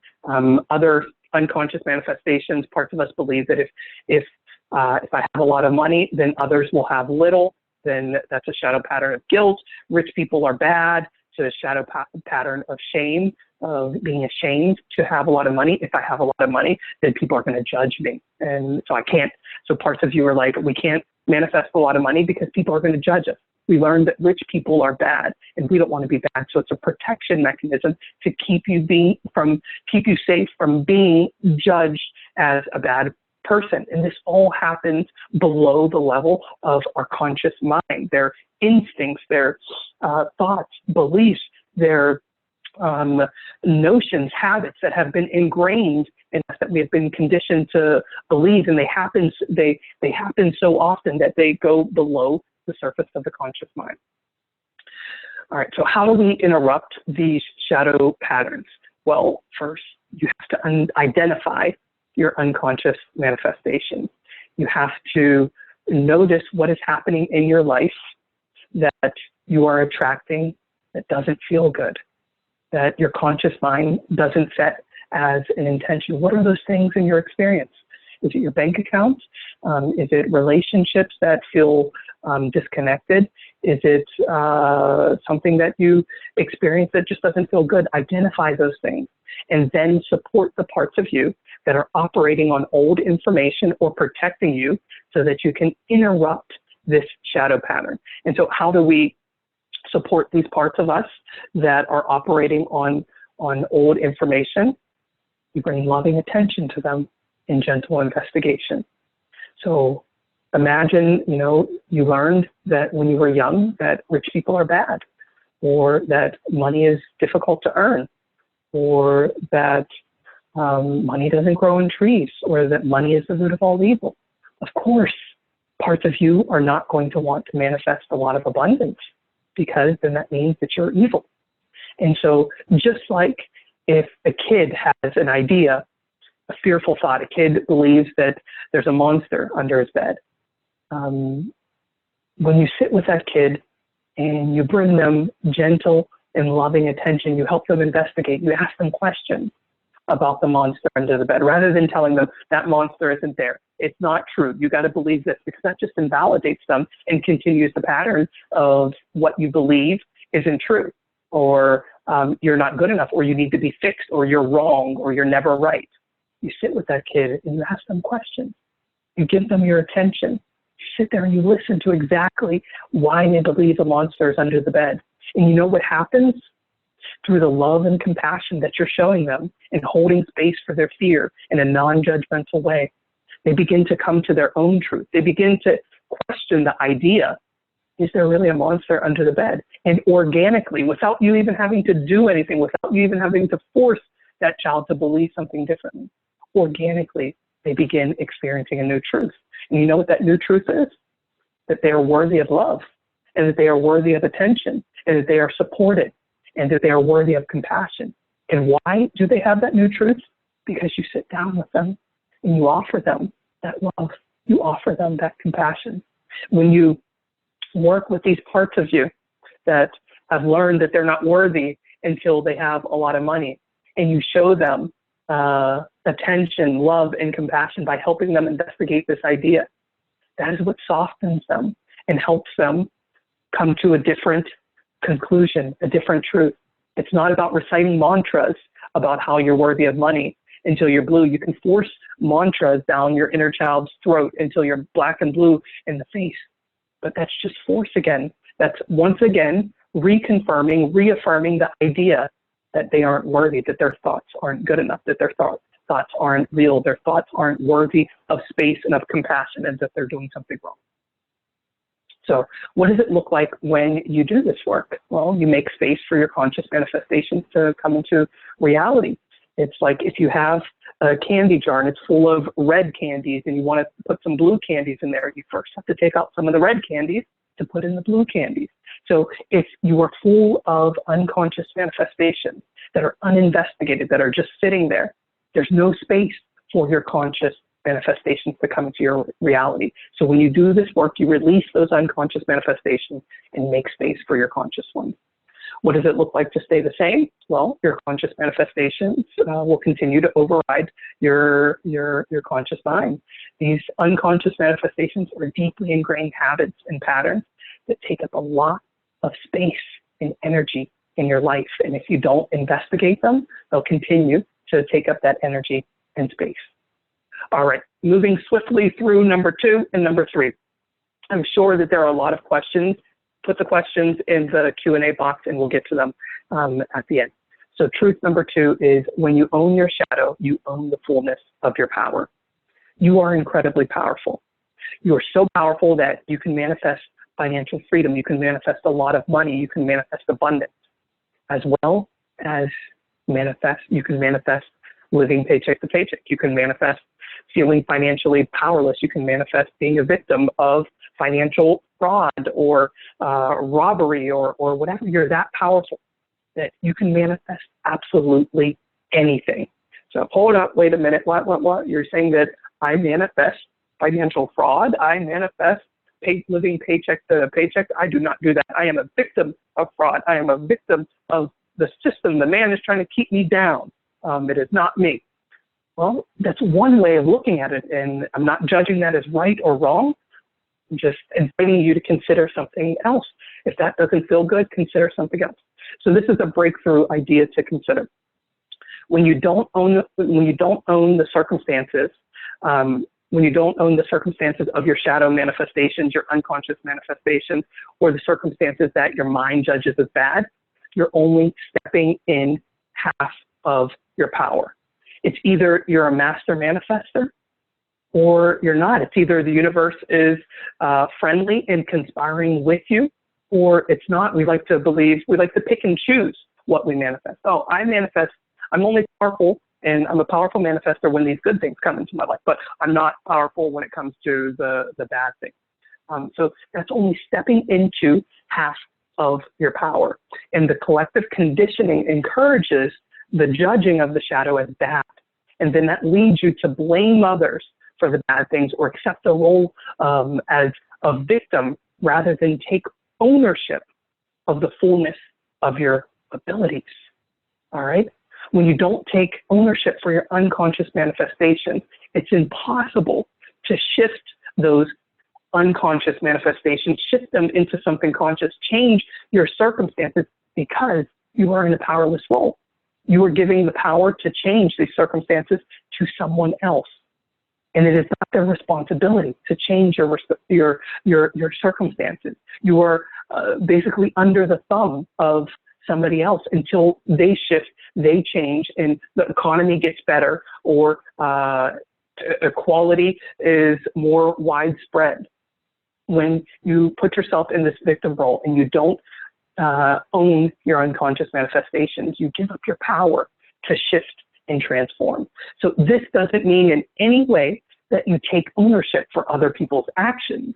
Other unconscious manifestations, parts of us believe that if I have a lot of money, then others will have little. Then that's a shadow pattern of guilt. Rich people are bad. It's a shadow pattern of shame, of being ashamed to have a lot of money. If I have a lot of money, then people are going to judge me. And so I can't. So parts of you are like, we can't manifest a lot of money because people are going to judge us. We learned that rich people are bad and we don't want to be bad. So it's a protection mechanism to keep you safe from being judged as a bad person. And this all happens below the level of our conscious mind, their instincts, their thoughts, beliefs, their notions, habits that have been ingrained in us, that we have been conditioned to believe, and they happen so often that they go below the surface of the conscious mind. All right, so how do we interrupt these shadow patterns? Well, first, you have to identify your unconscious manifestation. You have to notice what is happening in your life that you are attracting that doesn't feel good, that your conscious mind doesn't set as an intention. What are those things in your experience? Is it your bank account? Is it relationships that feel disconnected? Is it something that you experience that just doesn't feel good? Identify those things and then support the parts of you that are operating on old information or protecting you so that you can interrupt this shadow pattern. And so how do we support these parts of us that are operating on old information? You bring loving attention to them in gentle investigation. So imagine, you learned that when you were young that rich people are bad, or that money is difficult to earn, or that money doesn't grow in trees, or that money is the root of all evil. Of course, parts of you are not going to want to manifest a lot of abundance, because then that means that you're evil. And so just like if a kid has an idea, a fearful thought, a kid believes that there's a monster under his bed. When you sit with that kid and you bring them gentle and loving attention, you help them investigate, you ask them questions about the monster under the bed, rather than telling them that monster isn't there. It's not true. You got to believe this, because that just invalidates them and continues the pattern of what you believe isn't true, or you're not good enough, or you need to be fixed, or you're wrong, or you're never right. You sit with that kid and you ask them questions. You give them your attention. You sit there and you listen to exactly why they believe the monster is under the bed. And you know what happens? Through the love and compassion that you're showing them and holding space for their fear in a non-judgmental way, they begin to come to their own truth. They begin to question the idea is there really a monster under the bed? And organically, without you even having to do anything, without you even having to force that child to believe something differently, organically, they begin experiencing a new truth. And you know what that new truth is? That they are worthy of love, and that they are worthy of attention, and that they are supported, and that they are worthy of compassion. And why do they have that new truth? Because you sit down with them and you offer them that love. You offer them that compassion. When you work with these parts of you that have learned that they're not worthy until they have a lot of money, and you show them attention, love, and compassion by helping them investigate this idea, that is what softens them and helps them come to a different conclusion, a different truth. It's not about reciting mantras about how you're worthy of money until you're blue. You can force mantras down your inner child's throat until you're black and blue in the face. But that's just force again. That's once again reconfirming, reaffirming the idea that they aren't worthy, that their thoughts aren't good enough, that their thoughts aren't real, their thoughts aren't worthy of space and of compassion, and that they're doing something wrong. So what does it look like when you do this work? Well, you make space for your conscious manifestations to come into reality. It's like if you have a candy jar and it's full of red candies and you want to put some blue candies in there, you first have to take out some of the red candies to put in the blue candies. So if you are full of unconscious manifestations that are uninvestigated, that are just sitting there, there's no space for your conscious manifestations to come into your reality. So when you do this work, you release those unconscious manifestations and make space for your conscious ones. What does it look like to stay the same? Well, your conscious manifestations will continue to override your conscious mind. These unconscious manifestations are deeply ingrained habits and patterns that take up a lot of space and energy in your life. And if you don't investigate them, they'll continue to take up that energy and space. All right, moving swiftly through number 2 and number 3. I'm sure that there are a lot of questions. Put the questions in the Q&A box and we'll get to them at the end. So truth number 2 is when you own your shadow, you own the fullness of your power. You are incredibly powerful. You are so powerful that you can manifest financial freedom. You can manifest a lot of money. You can manifest abundance, as well as you can manifest living paycheck to paycheck. You can manifest feeling financially powerless. You can manifest being a victim of financial fraud or robbery or whatever. You're that powerful that you can manifest absolutely anything. So hold up, wait a minute, what? You're saying that I manifest financial fraud? I manifest living paycheck to paycheck? I do not do that. I am a victim of fraud. I am a victim of the system. The man is trying to keep me down. It is not me. Well, that's one way of looking at it, and I'm not judging that as right or wrong. I'm just inviting you to consider something else. If that doesn't feel good, consider something else. So this is a breakthrough idea to consider. When you don't own the circumstances, when you don't own the circumstances of your shadow manifestations, your unconscious manifestations, or the circumstances that your mind judges as bad, you're only stepping in half of your power. It's either you're a master manifester or you're not. It's either the universe is friendly and conspiring with you, or it's not. We like to pick and choose what we manifest. Oh, I'm only powerful, and I'm a powerful manifester when these good things come into my life, but I'm not powerful when it comes to the bad things. So that's only stepping into half of your power. And the collective conditioning encourages the judging of the shadow as bad. And then that leads you to blame others for the bad things or accept a role as a victim rather than take ownership of the fullness of your abilities. All right? When you don't take ownership for your unconscious manifestations, it's impossible to shift those unconscious manifestations, shift them into something conscious, change your circumstances because you are in a powerless role. You are giving the power to change these circumstances to someone else. And it is not their responsibility to change your circumstances. You are basically under the thumb of somebody else until they shift, they change, and the economy gets better or equality is more widespread. when you put yourself in this victim role and you don't own your unconscious manifestations, you give up your power to shift and transform. So this doesn't mean in any way that you take ownership for other people's actions.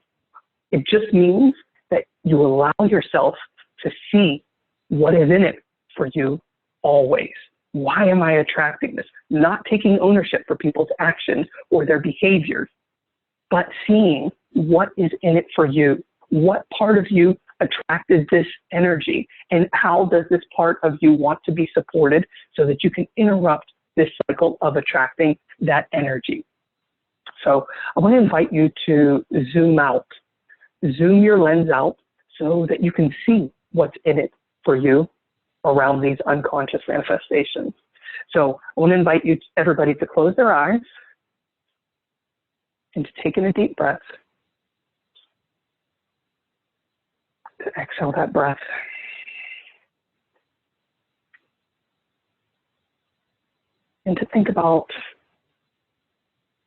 It just means that you allow yourself to see what is in it for you always. Why am I attracting this? Not taking ownership for people's actions or their behaviors, but seeing what is in it for you. What part of you attracted this energy, and how does this part of you want to be supported so that you can interrupt this cycle of attracting that energy. So I want to invite you to zoom out, zoom your lens out so that you can see what's in it for you around these unconscious manifestations. So I want to invite you, everybody, to close their eyes and to take in a deep breath. To exhale that breath. And to think about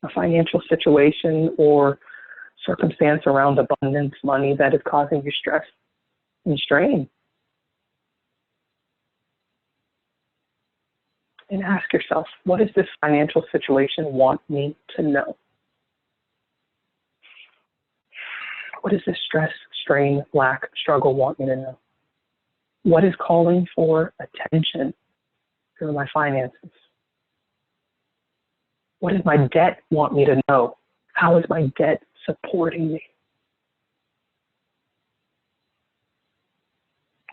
a financial situation or circumstance around abundance, money that is causing you stress and strain. And ask yourself, what does this financial situation want me to know? What does this stress, strain, lack, struggle want me to know? What is calling for attention through my finances? What does my debt want me to know? How is my debt supporting me?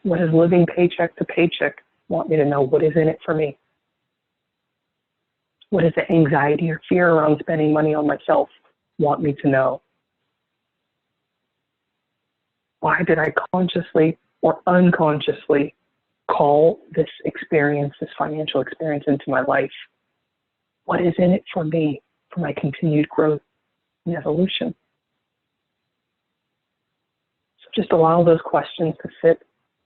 What does living paycheck to paycheck want me to know? What is in it for me? What does the anxiety or fear around spending money on myself want me to know? Why did I consciously or unconsciously call this experience, this financial experience, into my life? What is in it for me, for my continued growth and evolution? So just allow those questions to sit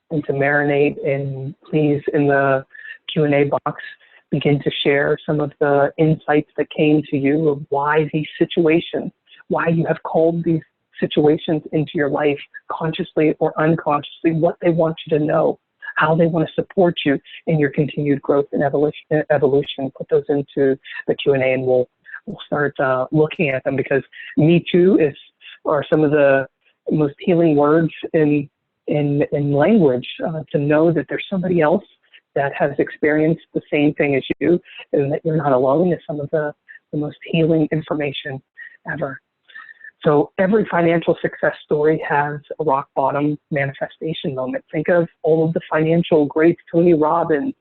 and to marinate, and please, in the Q&A box, begin to share some of the insights that came to you of why these situations, why you have called these situations into your life, consciously or unconsciously, what they want you to know, how they want to support you in your continued growth and evolution. Put those into the Q&A, and we'll start looking at them, because me too are some of the most healing words in language, to know that there's somebody else that has experienced the same thing as you, and that you're not alone, is some of the most healing information ever. So every financial success story has a rock bottom manifestation moment. Think of all of the financial greats, Tony Robbins.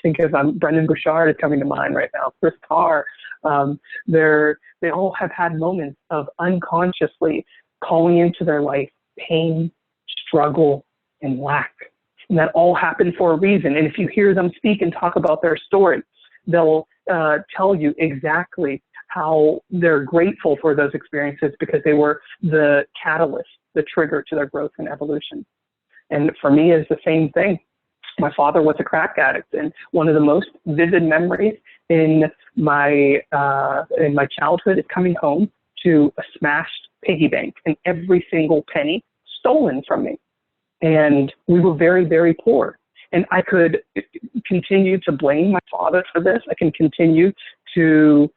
Think of Brendan Bouchard is coming to mind right now, Chris Carr. They all have had moments of unconsciously calling into their life pain, struggle, and lack. And that all happened for a reason. And if you hear them speak and talk about their story, they'll tell you exactly how they're grateful for those experiences, because they were the catalyst, the trigger to their growth and evolution. And for me, it's the same thing. My father was a crack addict, and one of the most vivid memories in my childhood is coming home to a smashed piggy bank and every single penny stolen from me. And we were very, very poor. And I could continue to blame my father for this. I can continue to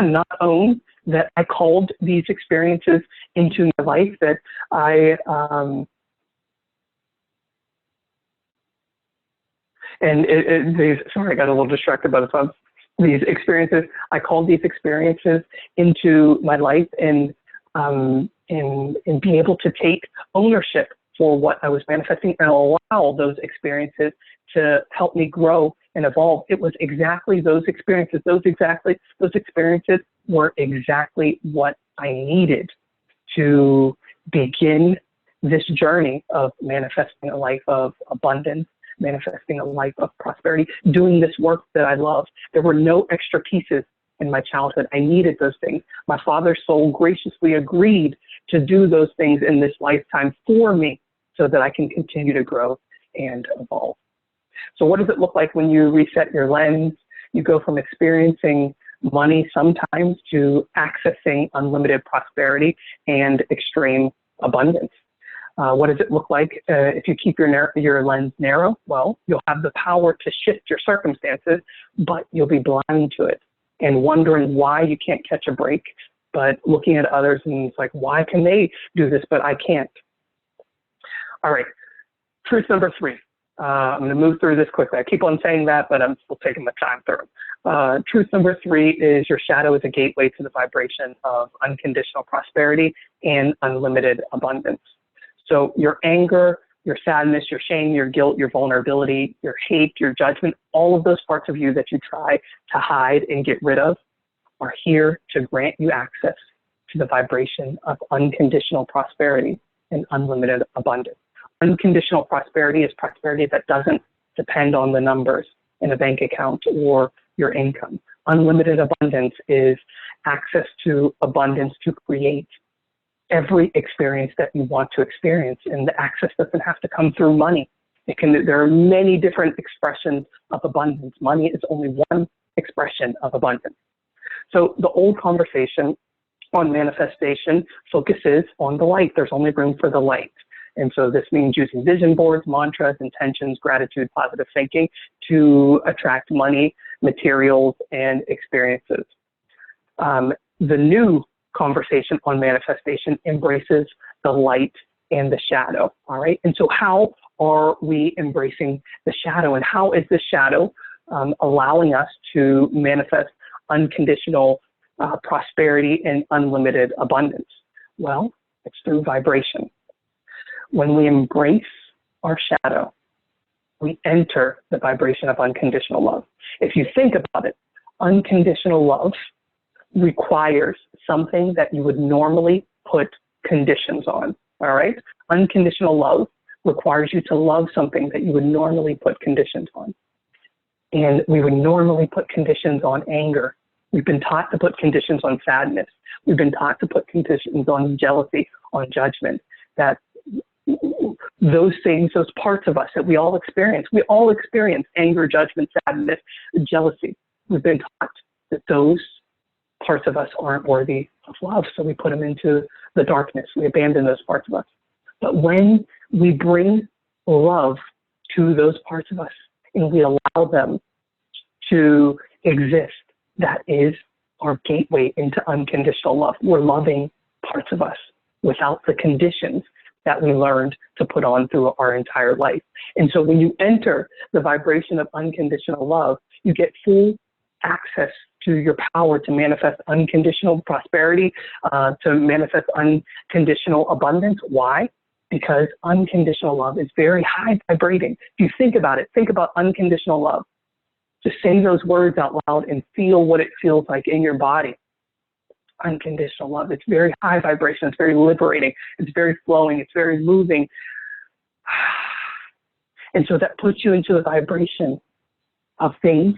not own that I called these experiences into my life, that sorry, I got a little distracted by the phone. These experiences, I called these experiences into my life, and be able to take ownership for what I was manifesting and allow those experiences to help me grow and evolve. It was exactly those experiences. Those experiences were exactly what I needed to begin this journey of manifesting a life of abundance, manifesting a life of prosperity, doing this work that I love. There were no extra pieces in my childhood. I needed those things. My father's soul graciously agreed to do those things in this lifetime for me, so that I can continue to grow and evolve. So what does it look like when you reset your lens? You go from experiencing money sometimes to accessing unlimited prosperity and extreme abundance. What does it look like if you keep your lens narrow? Well, you'll have the power to shift your circumstances, but you'll be blind to it and wondering why you can't catch a break, but looking at others and it's like, why can they do this, but I can't? All right, truth number 3. I'm going to move through this quickly. I keep on saying that, but I'm still taking the time through. Truth number 3 is your shadow is a gateway to the vibration of unconditional prosperity and unlimited abundance. So your anger, your sadness, your shame, your guilt, your vulnerability, your hate, your judgment, all of those parts of you that you try to hide and get rid of are here to grant you access to the vibration of unconditional prosperity and unlimited abundance. Unconditional prosperity is prosperity that doesn't depend on the numbers in a bank account or your income. Unlimited abundance is access to abundance to create every experience that you want to experience, and the access doesn't have to come through money. There are many different expressions of abundance. Money is only one expression of abundance. So the old conversation on manifestation focuses on the light. There's only room for the light. And so this means using vision boards, mantras, intentions, gratitude, positive thinking to attract money, materials, and experiences. The new conversation on manifestation embraces the light and the shadow, all right? And so how are we embracing the shadow, and how is the shadow allowing us to manifest unconditional prosperity and unlimited abundance? Well, it's through vibration. When we embrace our shadow, we enter the vibration of unconditional love. If you think about it, unconditional love requires something that you would normally put conditions on, all right? Unconditional love requires you to love something that you would normally put conditions on. And we would normally put conditions on anger. We've been taught to put conditions on sadness. We've been taught to put conditions on jealousy, on judgment, that those things, those parts of us that we all experience anger, judgment, sadness, jealousy. We've been taught that those parts of us aren't worthy of love, so we put them into the darkness. We abandon those parts of us. But when we bring love to those parts of us and we allow them to exist, that is our gateway into unconditional love. We're loving parts of us without the conditions that we learned to put on through our entire life. And so when you enter the vibration of unconditional love, you get full access to your power to manifest unconditional prosperity, to manifest unconditional abundance. Why? Because unconditional love is very high vibrating. If you think about it, think about unconditional love. Just say those words out loud and feel what it feels like in your body. Unconditional love. It's very high vibration. It's very liberating. It's very flowing. It's very moving. And so that puts you into the vibration of things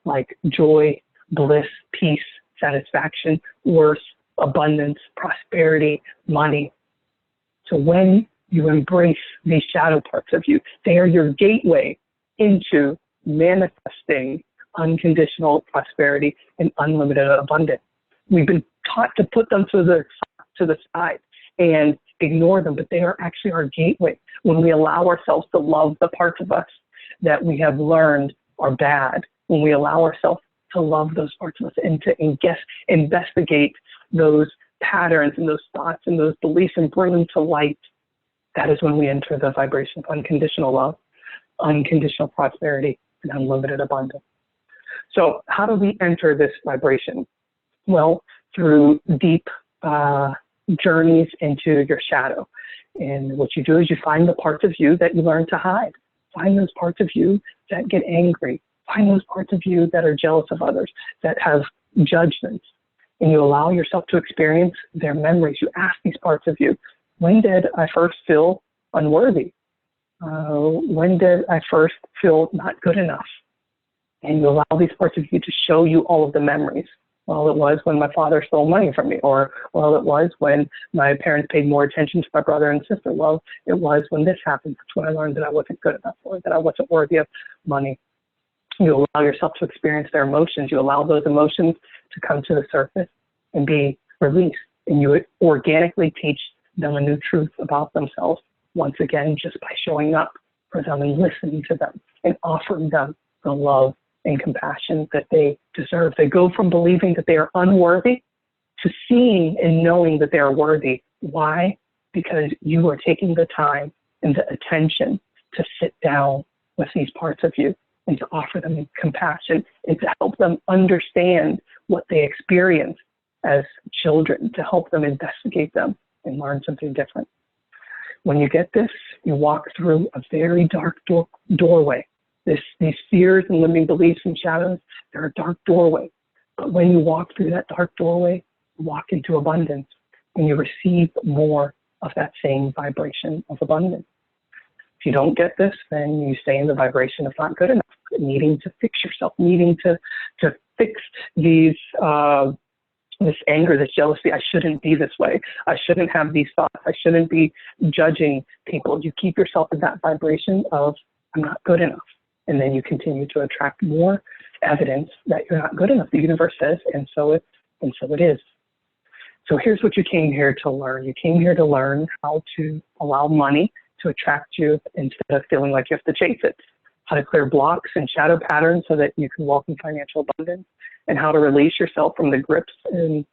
like joy, bliss, peace, satisfaction, worth, abundance, prosperity, money. So when you embrace these shadow parts of you, they are your gateway into manifesting unconditional prosperity and unlimited abundance. We've been taught to put them to the side and ignore them, but they are actually our gateway. When we allow ourselves to love the parts of us that we have learned are bad, when we allow ourselves to love those parts of us and to investigate those patterns and those thoughts and those beliefs and bring them to light, that is when we enter the vibration of unconditional love, unconditional prosperity, and unlimited abundance. So how do we enter this vibration? Well, through deep journeys into your shadow. And what you do is you find the parts of you that you learn to hide. Find those parts of you that get angry. Find those parts of you that are jealous of others, that have judgments. And you allow yourself to experience their memories. You ask these parts of you, when did I first feel unworthy? When did I first feel not good enough? And you allow these parts of you to show you all of the memories. Well, it was when my father stole money from me, or, well, it was when my parents paid more attention to my brother and sister. Well, it was when this happened. That's when I learned that I wasn't good enough, or that I wasn't worthy of money. You allow yourself to experience their emotions. You allow those emotions to come to the surface and be released. And you organically teach them a new truth about themselves, once again, just by showing up for them and listening to them and offering them the love and compassion that they deserve. They go from believing that they are unworthy to seeing and knowing that they are worthy. Why? Because you are taking the time and the attention to sit down with these parts of you and to offer them compassion and to help them understand what they experience as children, to help them investigate them and learn something different. When you get this, you walk through a very dark doorway. These fears and limiting beliefs and shadows, they're a dark doorway. But when you walk through that dark doorway, you walk into abundance and you receive more of that same vibration of abundance. If you don't get this, then you stay in the vibration of not good enough, needing to fix yourself, needing to fix these this anger, this jealousy. I shouldn't be this way. I shouldn't have these thoughts. I shouldn't be judging people. You keep yourself in that vibration of I'm not good enough. And then you continue to attract more evidence that you're not good enough. The universe says, and so it is. So here's what you came here to learn. You came here to learn how to allow money to attract you instead of feeling like you have to chase it. How to clear blocks and shadow patterns so that you can walk in financial abundance, and how to release yourself from the grips and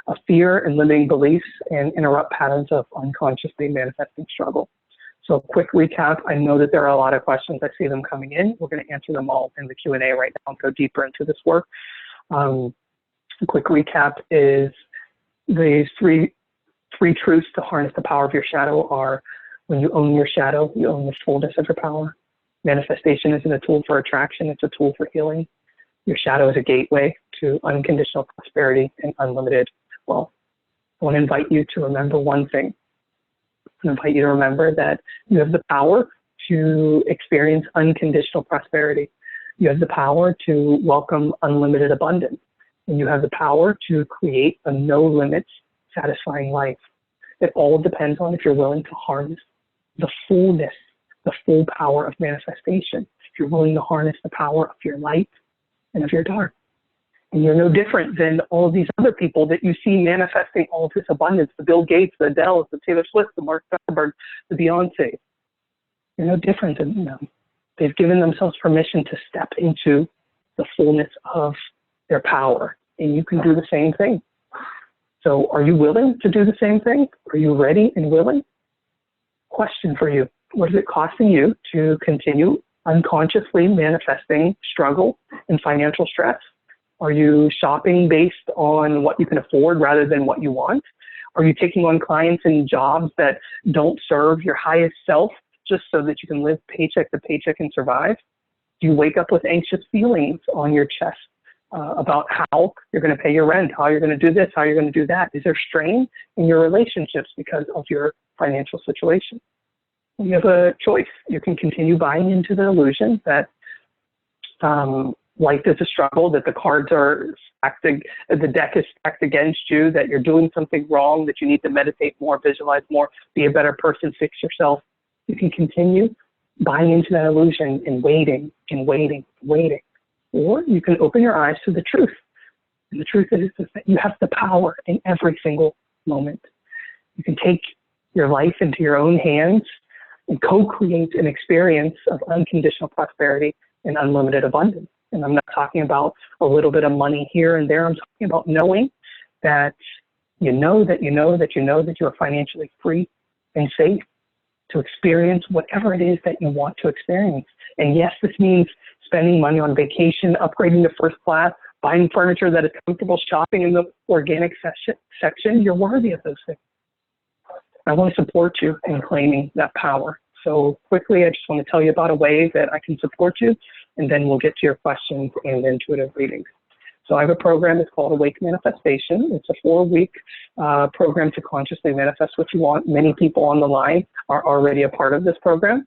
of fear and limiting beliefs and interrupt patterns of unconsciously manifesting struggle. So quick recap. I know that there are a lot of questions. I see them coming in. We're going to answer them all in the Q&A right now and go deeper into this work. A quick recap is these three truths to harness the power of your shadow are: when you own your shadow, you own the fullness of your power. Manifestation isn't a tool for attraction, it's a tool for healing. Your shadow is a gateway to unconditional prosperity and unlimited wealth. I want to invite you to remember one thing. I invite you to remember that you have the power to experience unconditional prosperity. You have the power to welcome unlimited abundance. And you have the power to create a no limits, satisfying life. It all depends on if you're willing to harness the fullness, the full power of manifestation. If you're willing to harness the power of your light and of your dark. And you're no different than all these other people that you see manifesting all of this abundance, the Bill Gates, the Adeles, the Taylor Swift, the Mark Zuckerberg, the Beyonce. You're no different than them. They've given themselves permission to step into the fullness of their power. And you can do the same thing. So are you willing to do the same thing? Are you ready and willing? Question for you. What is it costing you to continue unconsciously manifesting struggle and financial stress? Are you shopping based on what you can afford rather than what you want? Are you taking on clients and jobs that don't serve your highest self just so that you can live paycheck to paycheck and survive? Do you wake up with anxious feelings on your chest about how you're going to pay your rent, how you're going to do this, how you're going to do that? Is there strain in your relationships because of your financial situation? You have a choice. You can continue buying into the illusion that life is a struggle, that the cards are stacked, the deck is stacked against you, that you're doing something wrong, that you need to meditate more, visualize more, be a better person, fix yourself. You can continue buying into that illusion and waiting and waiting and waiting. Or you can open your eyes to the truth. And the truth is that you have the power in every single moment. You can take your life into your own hands and co-create an experience of unconditional prosperity and unlimited abundance. And I'm not talking about a little bit of money here and there. I'm talking about knowing that you know that you are financially free and safe to experience whatever it is that you want to experience. And yes, this means spending money on vacation, upgrading to first class, buying furniture that is comfortable, shopping in the organic section. You're worthy of those things. I want to support you in claiming that power. So quickly, I just want to tell you about a way that I can support you, and then we'll get to your questions and intuitive readings. So I have a program, it's called Awake Manifestation. It's a 4-week program to consciously manifest what you want. Many people on the line are already a part of this program.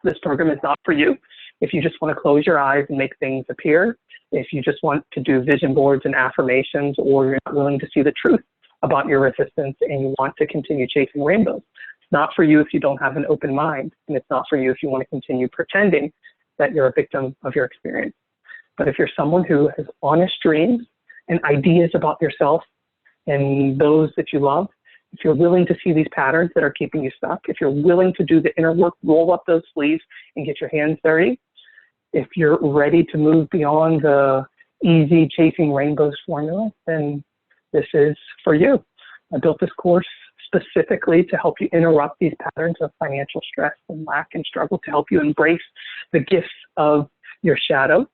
This program is not for you if you just want to close your eyes and make things appear, if you just want to do vision boards and affirmations, or you're not willing to see the truth about your resistance and you want to continue chasing rainbows. It's not for you if you don't have an open mind, and it's not for you if you want to continue pretending that you're a victim of your experience. But if you're someone who has honest dreams and ideas about yourself and those that you love, if you're willing to see these patterns that are keeping you stuck, if you're willing to do the inner work, roll up those sleeves and get your hands dirty, if you're ready to move beyond the easy chasing rainbows formula, then this is for you. I built this course specifically to help you interrupt these patterns of financial stress and lack and struggle, to help you embrace the gifts of your shadow.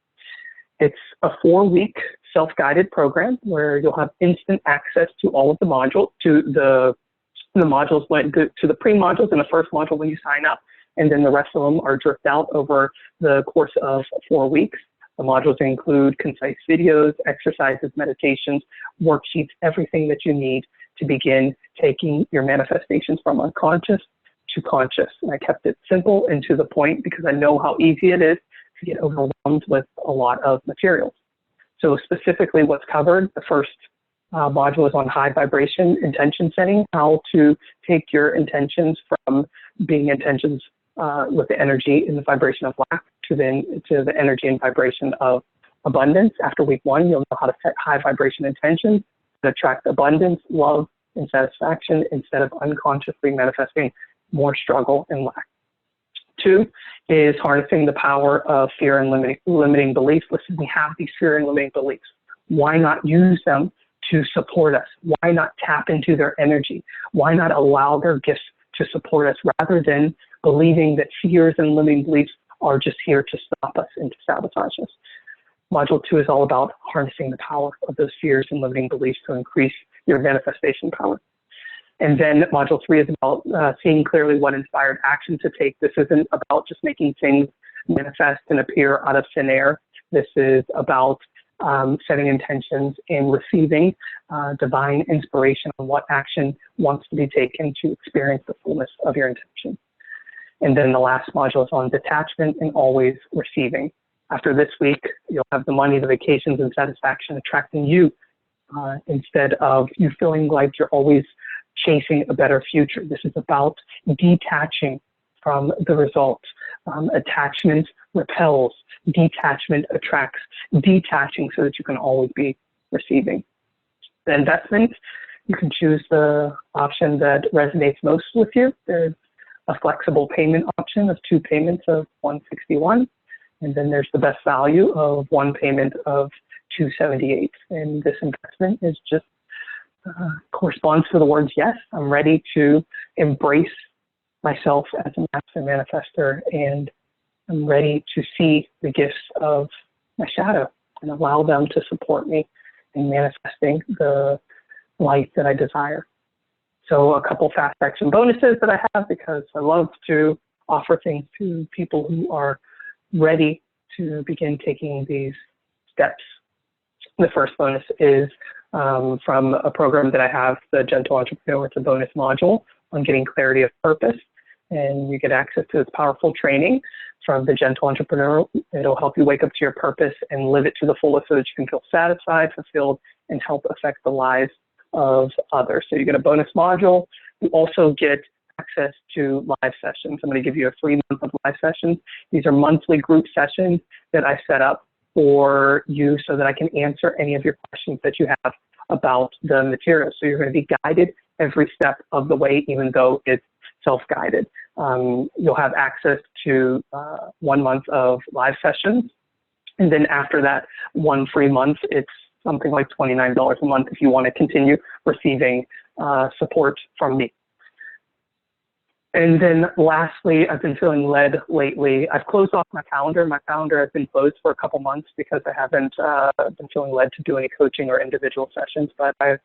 It's a 4-week self-guided program where you'll have instant access to all of the modules, to the modules, to the pre-modules in the first module when you sign up, and then the rest of them are dripped out over the course of 4 weeks. The modules include concise videos, exercises, meditations, worksheets, everything that you need to begin taking your manifestations from unconscious to conscious. And I kept it simple and to the point because I know how easy it is to get overwhelmed with a lot of materials. So specifically what's covered, the first module is on high vibration intention setting, how to take your intentions from being intentions with the energy and the vibration of lack to the energy and vibration of abundance. After week 1, you'll know how to set high vibration intentions to attract abundance, love, and satisfaction instead of unconsciously manifesting more struggle and lack. 2 is harnessing the power of fear and limiting beliefs. Listen, we have these fear and limiting beliefs. Why not use them to support us? Why not tap into their energy? Why not allow their gifts to support us rather than believing that fears and limiting beliefs are just here to stop us and to sabotage us? Module 2 is all about harnessing the power of those fears and limiting beliefs to increase your manifestation power. And then module 3 is about seeing clearly what inspired action to take. This isn't about just making things manifest and appear out of thin air. This is about setting intentions and receiving divine inspiration on what action wants to be taken to experience the fullness of your intention. And then the last module is on detachment and always receiving. After this week, you'll have the money, the vacations, and satisfaction attracting you instead of you feeling like you're always chasing a better future. This is about detaching from the results. Attachment repels, detachment attracts, detaching so that you can always be receiving. The investment, you can choose the option that resonates most with you. There's a flexible payment option of 2 payments of $161, and then there's the best value of 1 payment of $278. And this investment is just corresponds to the words, yes, I'm ready to embrace myself as a master manifester, and I'm ready to see the gifts of my shadow and allow them to support me in manifesting the life that I desire. So a couple fast action bonuses that I have, because I love to offer things to people who are ready to begin taking these steps. The first bonus is from a program that I have, the Gentle Entrepreneur. It's a bonus module on getting clarity of purpose, and you get access to this powerful training from the Gentle Entrepreneur. It'll help you wake up to your purpose and live it to the fullest so that you can feel satisfied, fulfilled, and help affect the lives of others. So you get a bonus module. You also get access to live sessions. I'm going to give you a free month of live sessions. These are monthly group sessions that I set up for you so that I can answer any of your questions that you have about the material. So you're going to be guided every step of the way, even though it's self-guided. You'll have access to 1 month of live sessions. And then after that 1 free month, it's something like $29 a month if you want to continue receiving support from me. And then lastly, I've been feeling led lately. I've closed off my calendar. My calendar has been closed for a couple months because I haven't been feeling led to do any coaching or individual sessions, but I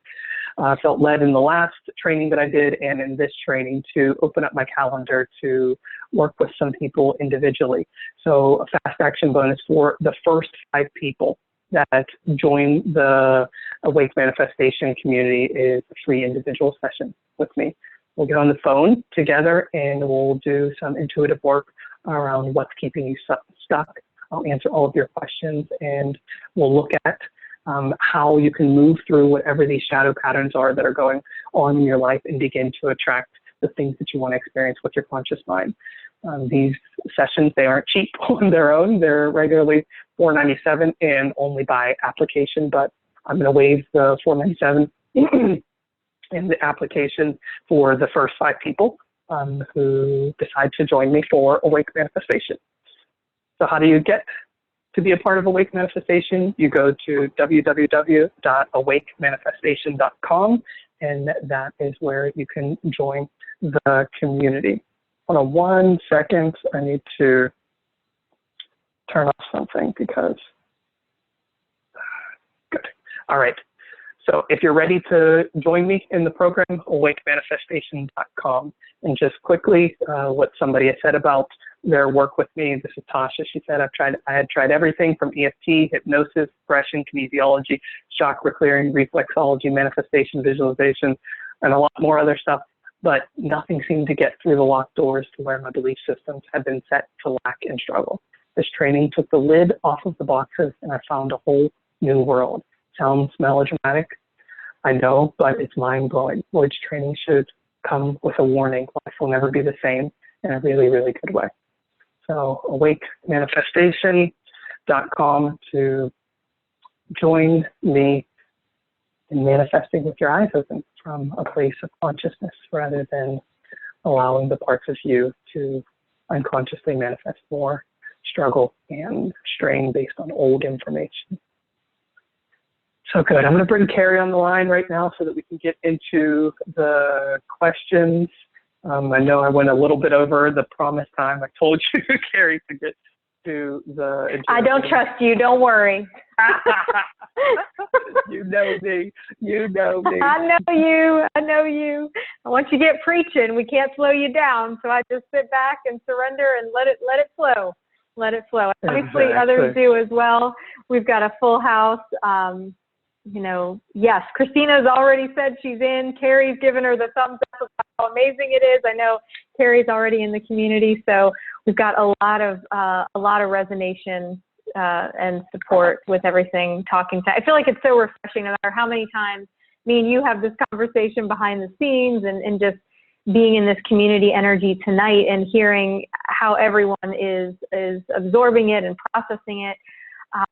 felt led in the last training that I did and in this training to open up my calendar to work with some people individually. So a fast action bonus for the first 5 people that join the Awake Manifestation community is a free individual session with me. We'll get on the phone together and we'll do some intuitive work around what's keeping you stuck. I'll answer all of your questions and we'll look at how you can move through whatever these shadow patterns are that are going on in your life and begin to attract the things that you want to experience with your conscious mind. These sessions. They aren't cheap on their own. They're regularly $4.97 and only by application, but I'm going to waive the $4.97 in the application for the first 5 people who decide to join me for Awake Manifestation. So how do you get to be a part of Awake Manifestation? You go to www.awakemanifestation.com, and that is where you can join the community. Hold on 1 second. I need to turn off something because, good. All right. So if you're ready to join me in the program, awakemanifestation.com. And just quickly, what somebody has said about their work with me. This is Tasha. She said, I had tried everything from EFT, hypnosis, depression, kinesiology, chakra clearing, reflexology, manifestation, visualization, and a lot more other stuff, but nothing seemed to get through the locked doors to where my belief systems had been set to lack and struggle. This training took the lid off of the boxes, and I found a whole new world. Sounds melodramatic, I know, but it's mind-blowing. Lloyd's training should come with a warning. Life will never be the same in a really, really good way. So awakemanifestation.com to join me in manifesting with your eyes open from a place of consciousness rather than allowing the parts of you to unconsciously manifest more struggle and strain based on old information. So good. I'm going to bring Carrie on the line right now so that we can get into the questions. I know I went a little bit over the promised time. I told you, Carrie, to get to the... I don't trust you. Don't worry. You know me. You know me. I know you. I know you. Once you get preaching, we can't slow you down. So I just sit back and surrender and let it flow. Let it flow. Obviously, Exactly. Others do as well. We've got a full house. You know, yes, Christina's already said she's in. Carrie's given her the thumbs up about how amazing it is. I know Carrie's already in the community, so we've got a lot of resonation and support with everything talking to. I feel like it's so refreshing, no matter how many times me and you have this conversation behind the scenes, and just being in this community energy tonight and hearing how everyone is absorbing it and processing it.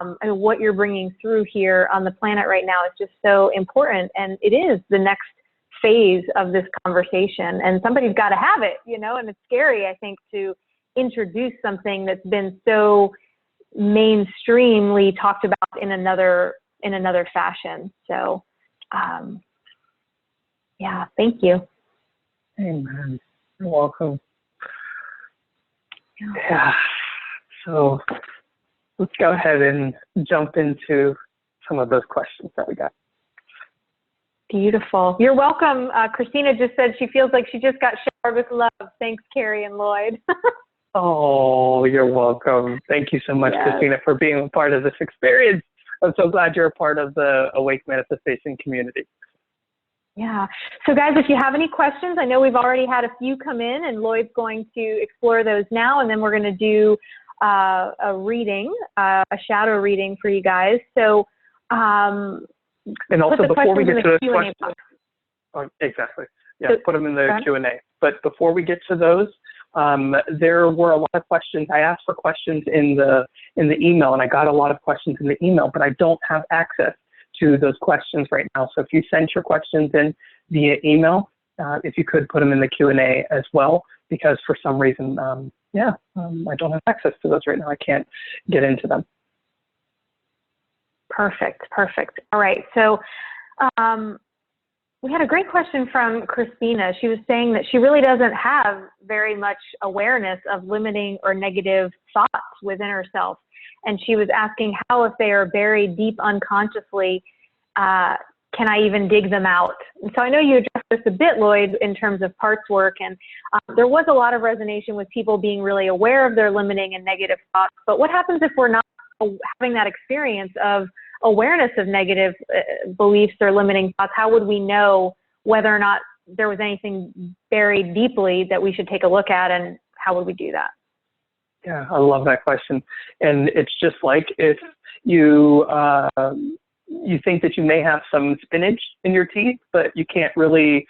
And what you're bringing through here on the planet right now is just so important, and it is the next phase of this conversation, and somebody's got to have it, you know, and it's scary, I think, to introduce something that's been so mainstreamly talked about in another fashion. So yeah, thank you. Amen. You're welcome. Yeah. So let's go ahead and jump into some of those questions that we got. Beautiful. You're welcome. Christina just said she feels like she just got showered with love. Thanks, Carrie and Lloyd. Oh, you're welcome. Thank you so much, Yes. Christina, for being a part of this experience. I'm so glad you're a part of the Awake Manifestation community. Yeah. So guys, if you have any questions, I know we've already had a few come in, and Lloyd's going to explore those now, and then we're going to do a reading, a shadow reading for you guys. So, and also before we get to those questions, exactly. Yeah, put them in the Q&A. But before we get to those, there were a lot of questions. I asked for questions in the email, and I got a lot of questions in the email, but I don't have access to those questions right now. So if you sent your questions in via email, if you could put them in the Q&A as well, because for some reason, I don't have access to those right now. I can't get into them. Perfect. All right. So we had a great question from Christina. She was saying that she really doesn't have very much awareness of limiting or negative thoughts within herself. And she was asking how, if they are buried deep unconsciously, can I even dig them out? And so I know you addressed this a bit, Lloyd, in terms of parts work, and there was a lot of resonation with people being really aware of their limiting and negative thoughts. But what happens if we're not having that experience of awareness of negative beliefs or limiting thoughts? How would we know whether or not there was anything buried deeply that we should take a look at, and how would we do that? Yeah, I love that question. And it's just like if you you think that you may have some spinach in your teeth, but you can't really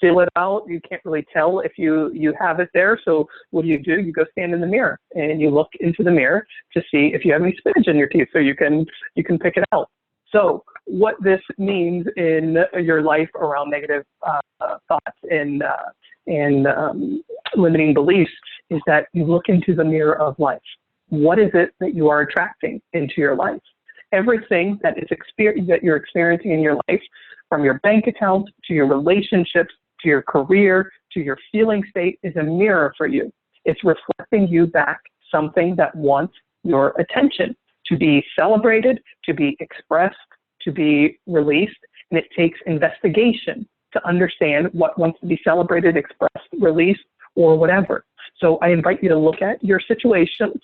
feel it out. You can't really tell if you have it there. So what do? You go stand in the mirror and you look into the mirror to see if you have any spinach in your teeth, so you can pick it out. So what this means in your life around negative thoughts and limiting beliefs is that you look into the mirror of life. What is it that you are attracting into your life? Everything that you're experiencing in your life, from your bank account to your relationships to your career to your feeling state, is a mirror for you. It's reflecting you back something that wants your attention to be celebrated, to be expressed, to be released. And it takes investigation to understand what wants to be celebrated, expressed, released, or whatever. So I invite you to look at your situations,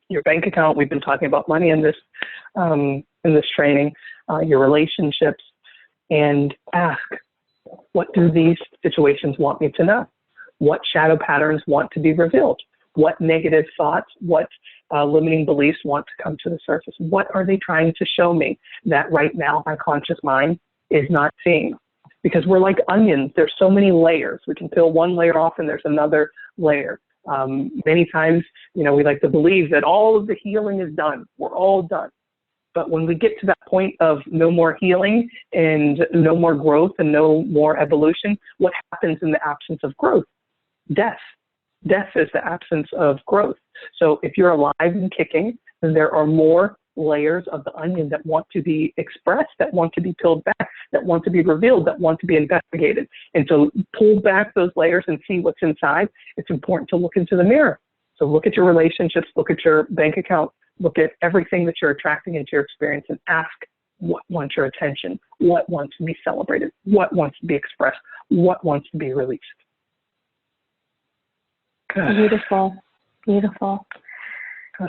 your bank account. We've been talking about money in this training, your relationships, and ask, what do these situations want me to know? What shadow patterns want to be revealed? What negative thoughts, what limiting beliefs want to come to the surface? What are they trying to show me that right now my conscious mind is not seeing? Because we're like onions. There's so many layers. We can peel one layer off and there's another layer. Many times, we like to believe that all of the healing is done. We're all done. But when we get to that point of no more healing and no more growth and no more evolution, what happens in the absence of growth? Death. Death is the absence of growth. So if you're alive and kicking, then there are more layers of the onion that want to be expressed, that want to be peeled back, that want to be revealed, that want to be investigated. And to pull back those layers and see what's inside, it's important to look into the mirror. So look at your relationships, look at your bank account, look at everything that you're attracting into your experience and ask what wants your attention, what wants to be celebrated, what wants to be expressed, what wants to be released. Beautiful, beautiful.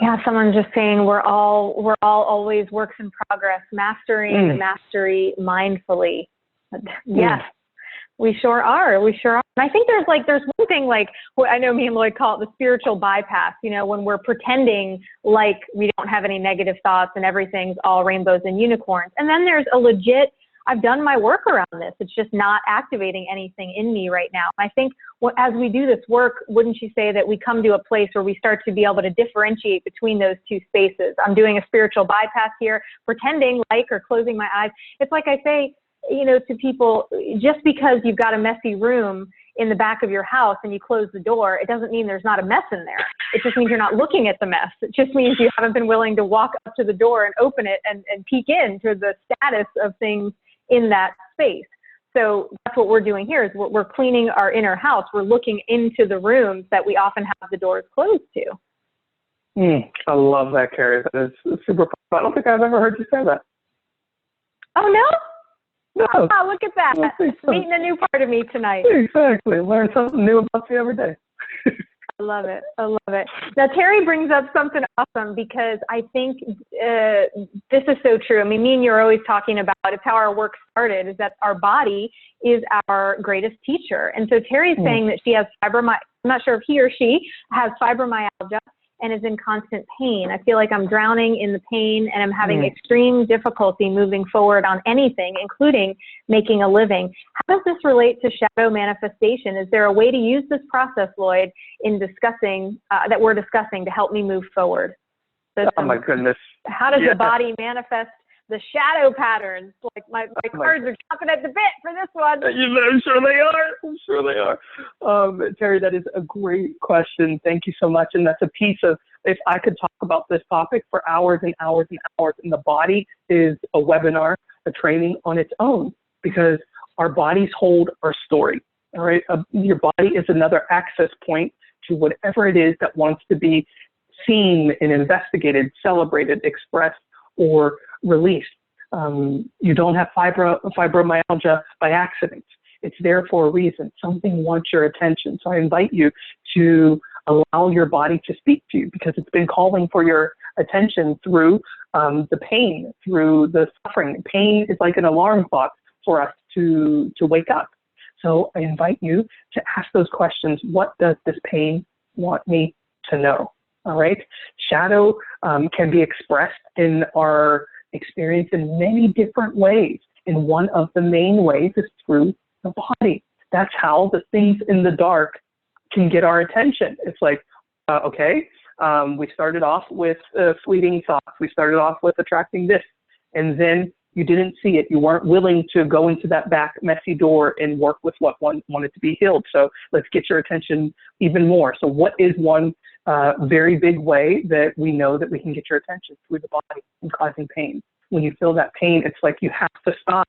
Yeah, someone's just saying we're all always works in progress, mastering mastery mindfully. Yes, we sure are. We sure are. And I think there's one thing, like what I know me and Lloyd call it the spiritual bypass, when we're pretending like we don't have any negative thoughts and everything's all rainbows and unicorns. And then there's a legit, I've done my work around this. It's just not activating anything in me right now. I think as we do this work, wouldn't you say that we come to a place where we start to be able to differentiate between those two spaces? I'm doing a spiritual bypass here, pretending like or closing my eyes. It's like I say, to people, just because you've got a messy room in the back of your house and you close the door, it doesn't mean there's not a mess in there. It just means you're not looking at the mess. It just means you haven't been willing to walk up to the door and open it and peek into the status of things in that space. So that's what we're doing here is we're cleaning our inner house. We're looking into the rooms that we often have the doors closed to. I love that, Carrie. That is super fun. I don't think I've ever heard you say that. Oh, no? No. Oh, look at that. Meeting a new part of me tonight. Exactly. Learn something new about you every day. I love it. I love it. Now, Terry brings up something awesome because I think this is so true. I mean, me and you are always talking about it's how our work started, is that our body is our greatest teacher. And so Terry's saying that she has fibromyalgia. I'm not sure if he or she has fibromyalgia and is in constant pain. I feel like I'm drowning in the pain and I'm having extreme difficulty moving forward on anything, including making a living. How does this relate to shadow manifestation? Is there a way to use this process, Lloyd, in discussing, that we're discussing to help me move forward? So oh my goodness. How does the body manifest the shadow patterns? Like my cards are chomping at the bit for this one. I'm sure they are. I'm sure they are. Terry, that is a great question. Thank you so much. And that's a piece of, if I could talk about this topic for hours and hours and hours, and the body is a webinar, a training on its own, because our bodies hold our story. All right. Your body is another access point to whatever it is that wants to be seen and investigated, celebrated, expressed, or released. You don't have fibromyalgia by accident. It's there for a reason. Something wants your attention. So I invite you to allow your body to speak to you, because it's been calling for your attention through the pain, through the suffering. Pain is like an alarm clock for us to wake up. So I invite you to ask those questions. What does this pain want me to know? All right. Shadow can be expressed in our experience in many different ways. And one of the main ways is through the body. That's how the things in the dark can get our attention. It's like, okay, we started off with fleeting thoughts. We started off with attracting this, and then you didn't see it. You weren't willing to go into that back messy door and work with what one wanted to be healed. So let's get your attention even more. So what is one very big way that we know that we can get your attention? Through the body and causing pain. When you feel that pain, it's like you have to stop.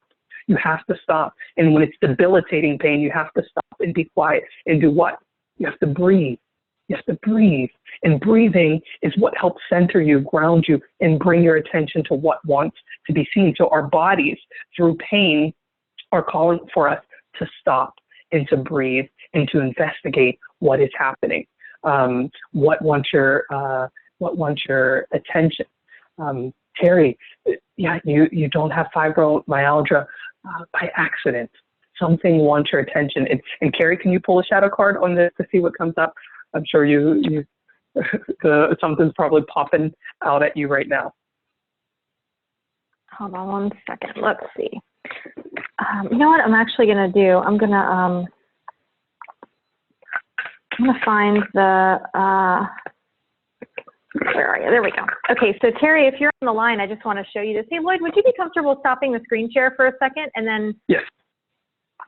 You have to stop. And when it's debilitating pain, you have to stop and be quiet and do what? You have to breathe. You have to breathe. And breathing is what helps center you, ground you, and bring your attention to what wants to be seen. So our bodies, through pain, are calling for us to stop and to breathe and to investigate what is happening. What wants your attention? Terry, yeah, you don't have fibromyalgia by accident. Something wants your attention. And Carrie, can you pull a shadow card on this to see what comes up? I'm sure you something's probably popping out at you right now. Hold on one second. Let's see. You know what I'm actually going to do? I'm going to find the, where are you? There we go. Okay, so Terry, if you're on the line, I just want to show you this. Hey, Lloyd, would you be comfortable stopping the screen share for a second? And then yes,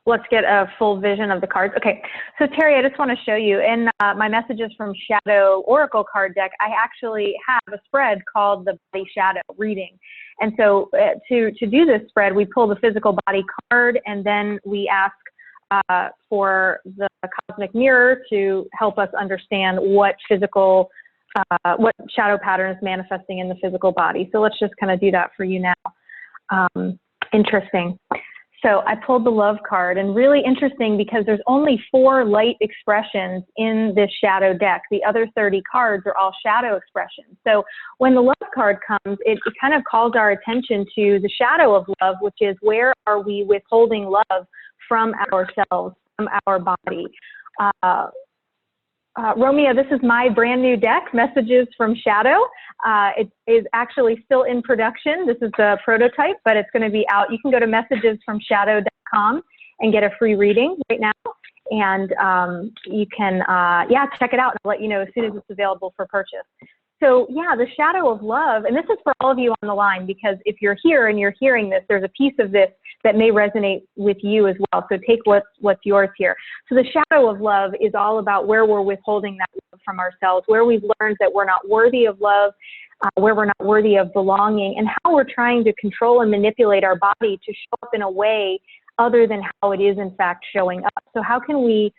let's get a full vision of the cards. Okay, so Terry, I just want to show you in my messages from Shadow Oracle card deck, I actually have a spread called the Body Shadow Reading. And so to do this spread, we pull the physical body card, and then we ask for the cosmic mirror to help us understand what physical, what shadow pattern is manifesting in the physical body. So let's just kind of do that for you now. Interesting. So I pulled the love card, and really interesting because there's only 4 light expressions in this shadow deck. The other 30 cards are all shadow expressions. So when the love card comes, it kind of calls our attention to the shadow of love, which is where are we withholding love from ourselves, from our body. Romeo, this is my brand new deck, Messages from Shadow. It is actually still in production. This is the prototype, but it's going to be out. You can go to messagesfromshadow.com and get a free reading right now. And you can, yeah, check it out, and I'll let you know as soon as it's available for purchase. So yeah, the shadow of love, and this is for all of you on the line, because if you're here and you're hearing this, there's a piece of this that may resonate with you as well. So take what's yours here. So the shadow of love is all about where we're withholding that love from ourselves, where we've learned that we're not worthy of love, where we're not worthy of belonging, and how we're trying to control and manipulate our body to show up in a way other than how it is in fact showing up. So how can we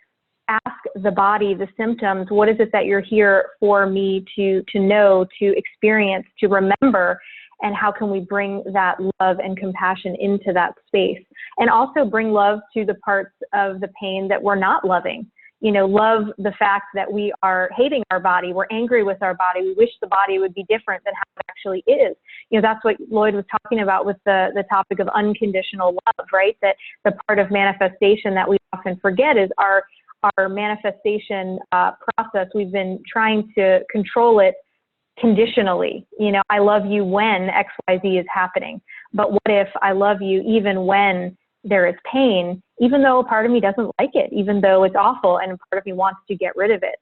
ask the body, the symptoms, what is it that you're here for me to know, to experience, to remember, and how can we bring that love and compassion into that space? And also bring love to the parts of the pain that we're not loving. You know, love the fact that we are hating our body, we're angry with our body, we wish the body would be different than how it actually is. You know, that's what Lloyd was talking about with the topic of unconditional love, right? That the part of manifestation that we often forget is our manifestation process. We've been trying to control it conditionally. You know, I love you when XYZ is happening. But what if I love you even when there is pain, even though a part of me doesn't like it, even though it's awful, and a part of me wants to get rid of it.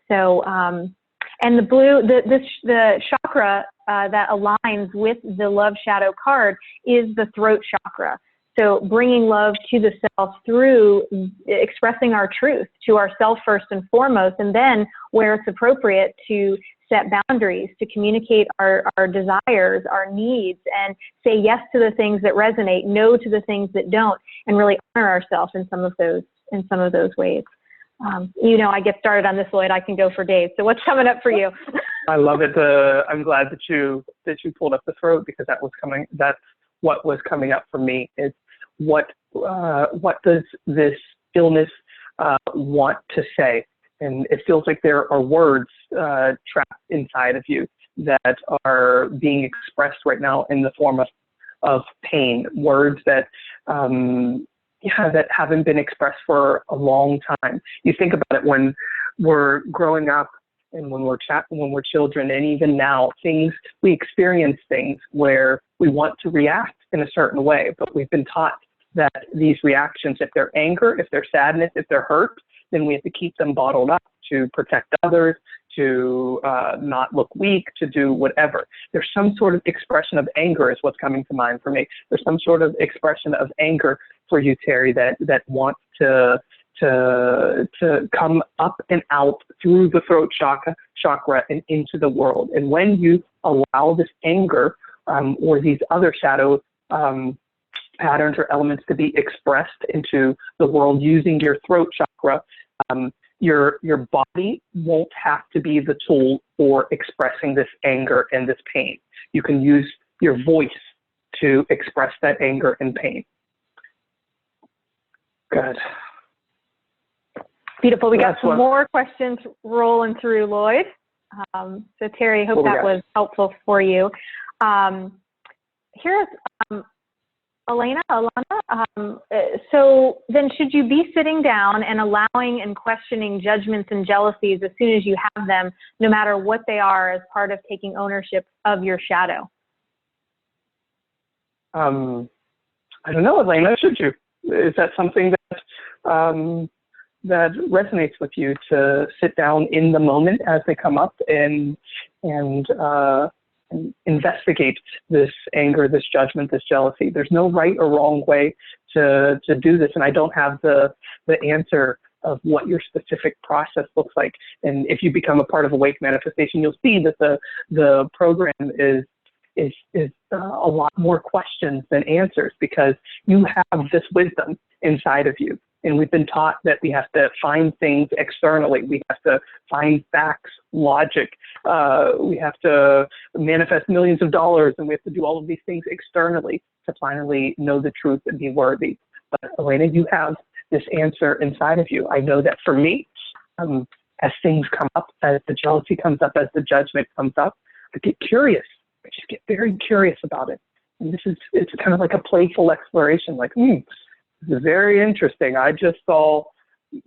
So, and the blue, the chakra that aligns with the love shadow card is the throat chakra. So bringing love to the self through expressing our truth to ourself first and foremost, and then where it's appropriate to set boundaries, to communicate our desires, our needs, and say yes to the things that resonate, no to the things that don't, and really honor ourselves in some of those ways. You know, I get started on this, Lloyd. I can go for days. So what's coming up for you? I love it. I'm glad that you pulled up the throat, because that's what was coming up for me. It's what does this illness want to say? And it feels like there are words trapped inside of you that are being expressed right now in the form of pain. Words that that haven't been expressed for a long time. You think about it when we're growing up and when we're children, and even now, we experience things where we want to react in a certain way, but we've been taught that these reactions, if they're anger, if they're sadness, if they're hurt, then we have to keep them bottled up to protect others, to not look weak, to do whatever. There's some sort of expression of anger is what's coming to mind for me. There's some sort of expression of anger for you, Terry, that wants to come up and out through the throat chakra and into the world. And when you allow this anger or these other shadow patterns or elements to be expressed into the world using your throat chakra, your body won't have to be the tool for expressing this anger and this pain. You can use your voice to express that anger and pain. Good. Beautiful. We got some more questions rolling through, Lloyd. So Terry, I hope that was helpful for you. Here's Alana, so then should you be sitting down and allowing and questioning judgments and jealousies as soon as you have them, no matter what they are, as part of taking ownership of your shadow? I don't know, Elena, should you? Is that something that that resonates with you, to sit down in the moment as they come up and investigate this anger, this judgment, this jealousy? There's no right or wrong way to do this, and I don't have the answer of what your specific process looks like. And if you become a part of Awake Manifestation, you'll see that the program is a lot more questions than answers, because you have this wisdom inside of you. And we've been taught that we have to find things externally. We have to find facts, logic. We have to manifest millions of dollars, and we have to do all of these things externally to finally know the truth and be worthy. But Elena, you have this answer inside of you. I know that for me, as things come up, as the jealousy comes up, as the judgment comes up, I get curious. I just get very curious about it. And it's kind of like a playful exploration, like, this is very interesting. I just saw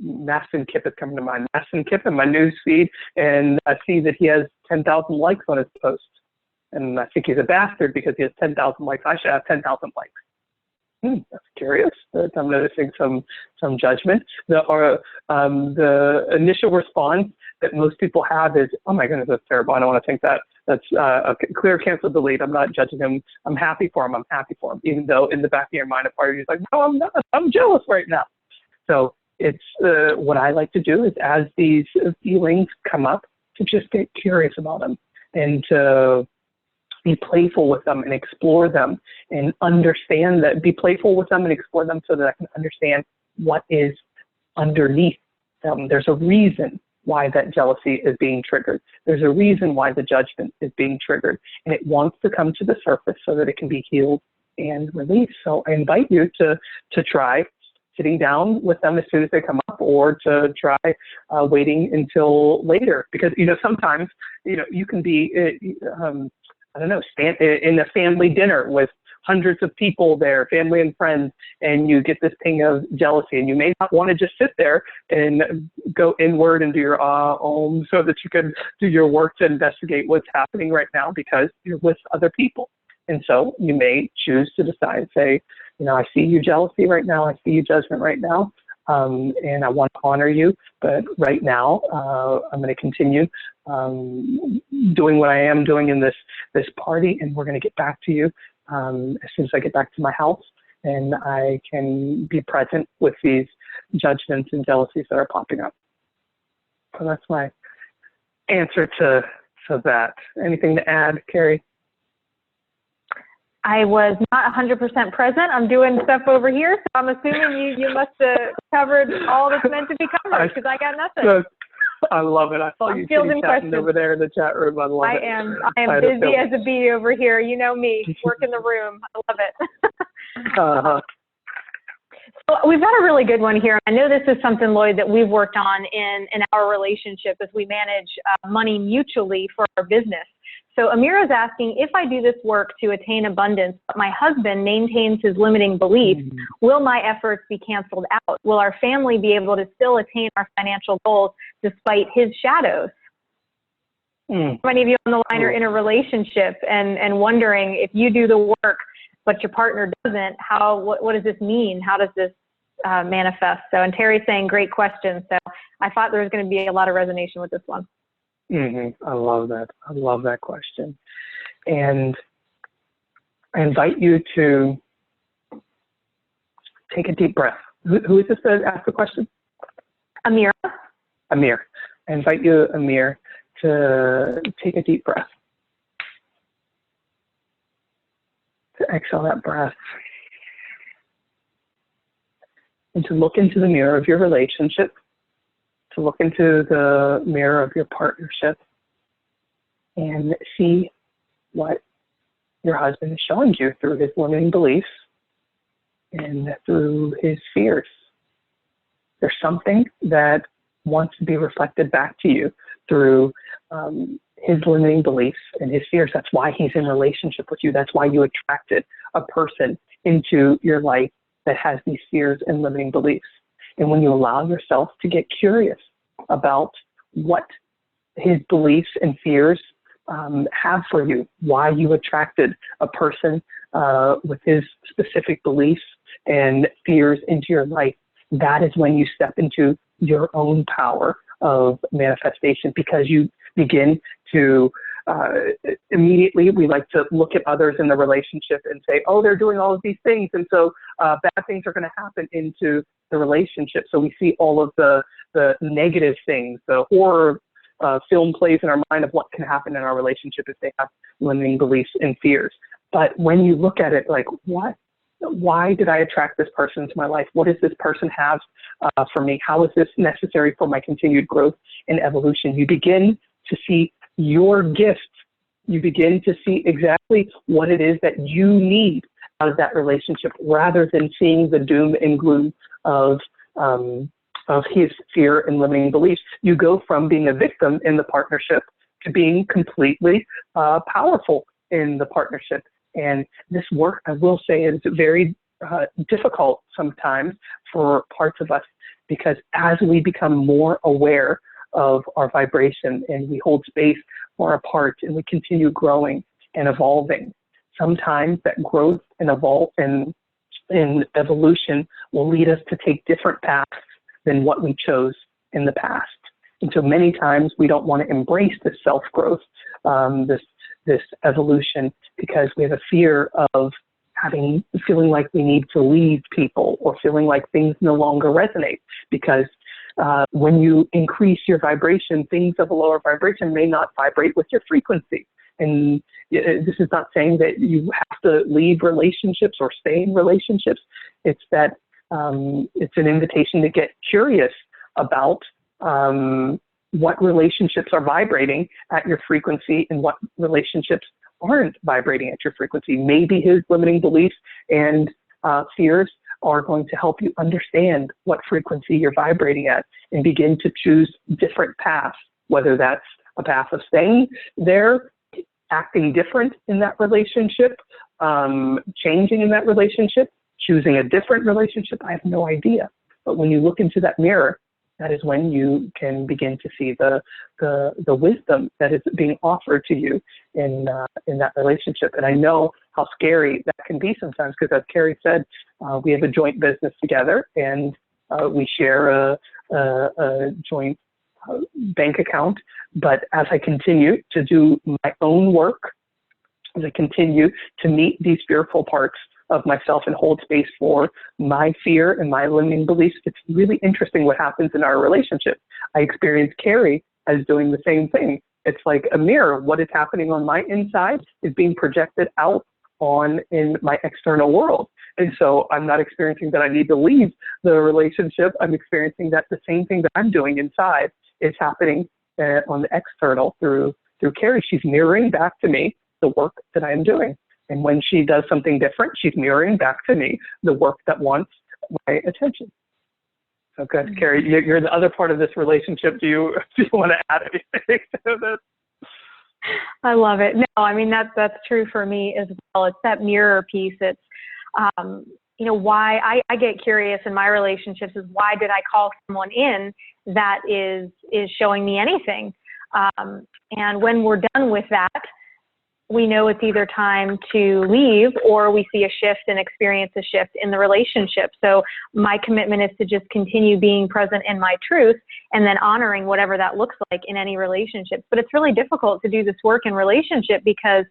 Mastin Kipp is coming to mind. Mastin Kipp in my news feed, and I see that he has 10,000 likes on his post. And I think he's a bastard because he has 10,000 likes. I should have 10,000 likes. That's curious. I'm noticing some judgment. The initial response that most people have is, oh my goodness, that's terrible. I don't want to think that. That's a clear cancel delete. I'm not judging him. I'm happy for him. I'm happy for him. Even though in the back of your mind, a part of you is like, no, I'm not. I'm jealous right now. So it's what I like to do is, as these feelings come up, to just get curious about them and to be playful with them and explore them and understand that, be playful with them and explore them so that I can understand what is underneath them. There's a reason why that jealousy is being triggered. There's a reason why the judgment is being triggered, and it wants to come to the surface so that it can be healed and released. So I invite you to try sitting down with them as soon as they come up, or to try waiting until later, because sometimes you can be I don't know, stand in a family dinner with hundreds of people there, family and friends, and you get this ping of jealousy, and you may not want to just sit there and go inward and do your so that you can do your work to investigate what's happening right now, because you're with other people. And so you may choose to decide, say, I see you jealousy right now, I see you judgment right now, and I want to honor you, but right now I'm going to continue doing what I am doing in this party, and we're going to get back to you as soon as I get back to my house, and I can be present with these judgments and jealousies that are popping up. So that's my answer to that. Anything to add, Carrie? I was not 100% present. I'm doing stuff over here, so I'm assuming you must have covered all that's meant to be covered, because I got nothing. I love it. I saw you chatting over there in the chat room. I love it. I am busy as a bee over here. You know me, work in the room. I love it. So we've got a really good one here. I know this is something, Lloyd, that we've worked on in our relationship as we manage money mutually for our business. So Amira's asking, if I do this work to attain abundance, but my husband maintains his limiting beliefs, will my efforts be canceled out? Will our family be able to still attain our financial goals despite his shadows? Many of you on the line are in a relationship and wondering, if you do the work, but your partner doesn't, what does this mean? How does this manifest? So, and Terry's saying, great question. So I thought there was going to be a lot of resonation with this one. I love that. I love that question. And I invite you to take a deep breath. Who is this that asked the question? Amira. Amir. I invite you, Amir, to take a deep breath. To exhale that breath. And to look into the mirror of your relationship, to look into the mirror of your partnership and see what your husband is showing you through his limiting beliefs and through his fears. There's something that wants to be reflected back to you through his limiting beliefs and his fears. That's why he's in relationship with you. That's why you attracted a person into your life that has these fears and limiting beliefs. And when you allow yourself to get curious about what his beliefs and fears have for you, why you attracted a person with his specific beliefs and fears into your life, that is when you step into your own power of manifestation, because you begin to immediately, we like to look at others in the relationship and say, oh, they're doing all of these things, and so bad things are going to happen into the relationship. So we see all of the negative things, the horror film plays in our mind of what can happen in our relationship if they have limiting beliefs and fears. But when you look at it like, why did I attract this person into my life? What does this person have for me? How is this necessary for my continued growth and evolution? You begin to see your gift. You begin to see exactly what it is that you need out of that relationship, rather than seeing the doom and gloom of his fear and limiting beliefs. You go from being a victim in the partnership to being completely powerful in the partnership. And this work, I will say, is very difficult sometimes for parts of us, because as we become more aware of our vibration and we hold space for our part and we continue growing and evolving, sometimes that growth and evolution will lead us to take different paths than what we chose in the past. And so many times we don't want to embrace this self-growth, this evolution, because we have a fear of feeling like we need to leave people, or feeling like things no longer resonate. Because when you increase your vibration, things of a lower vibration may not vibrate with your frequency. And this is not saying that you have to leave relationships or stay in relationships. It's that it's an invitation to get curious about what relationships are vibrating at your frequency and what relationships aren't vibrating at your frequency. Maybe his limiting beliefs and fears are going to help you understand what frequency you're vibrating at and begin to choose different paths, whether that's a path of staying there, acting different in that relationship, changing in that relationship, choosing a different relationship. I have no idea. But when you look into that mirror, that is when you can begin to see the wisdom that is being offered to you in that relationship. And I know how scary that can be sometimes, because as Carrie said, we have a joint business together, and we share a joint bank account. But as I continue to do my own work, as I continue to meet these fearful parts of myself and hold space for my fear and my limiting beliefs, it's really interesting what happens in our relationship. I experience Carrie as doing the same thing. It's like a mirror. What is happening on my inside is being projected out in my external world. And so I'm not experiencing that I need to leave the relationship. I'm experiencing that the same thing that I'm doing inside is happening on the external through Carrie. She's mirroring back to me the work that I am doing. And when she does something different, she's mirroring back to me the work that wants my attention. So good. Carrie, you're the other part of this relationship. Do you want to add anything to this? I love it. No, I mean, that's true for me as well. It's that mirror piece. It's, why I get curious in my relationships is, why did I call someone in that is showing me anything? And when we're done with that, we know it's either time to leave or we see a shift and experience a shift in the relationship. So my commitment is to just continue being present in my truth and then honoring whatever that looks like in any relationship. But it's really difficult to do this work in relationship because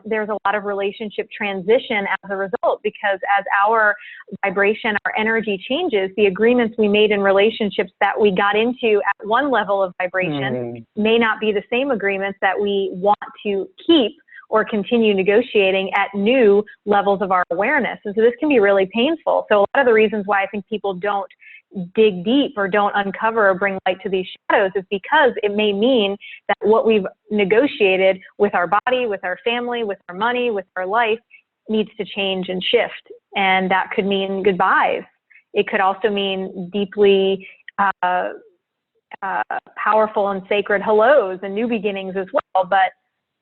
there's a lot of relationship transition as a result, because as our vibration, our energy changes, the agreements we made in relationships that we got into at one level of vibration may not be the same agreements that we want to keep or continue negotiating at new levels of our awareness. And so this can be really painful. So a lot of the reasons why I think people don't dig deep or don't uncover or bring light to these shadows is because it may mean that what we've negotiated with our body, with our family, with our money, with our life needs to change and shift. And that could mean goodbyes. It could also mean deeply powerful and sacred hellos and new beginnings as well, but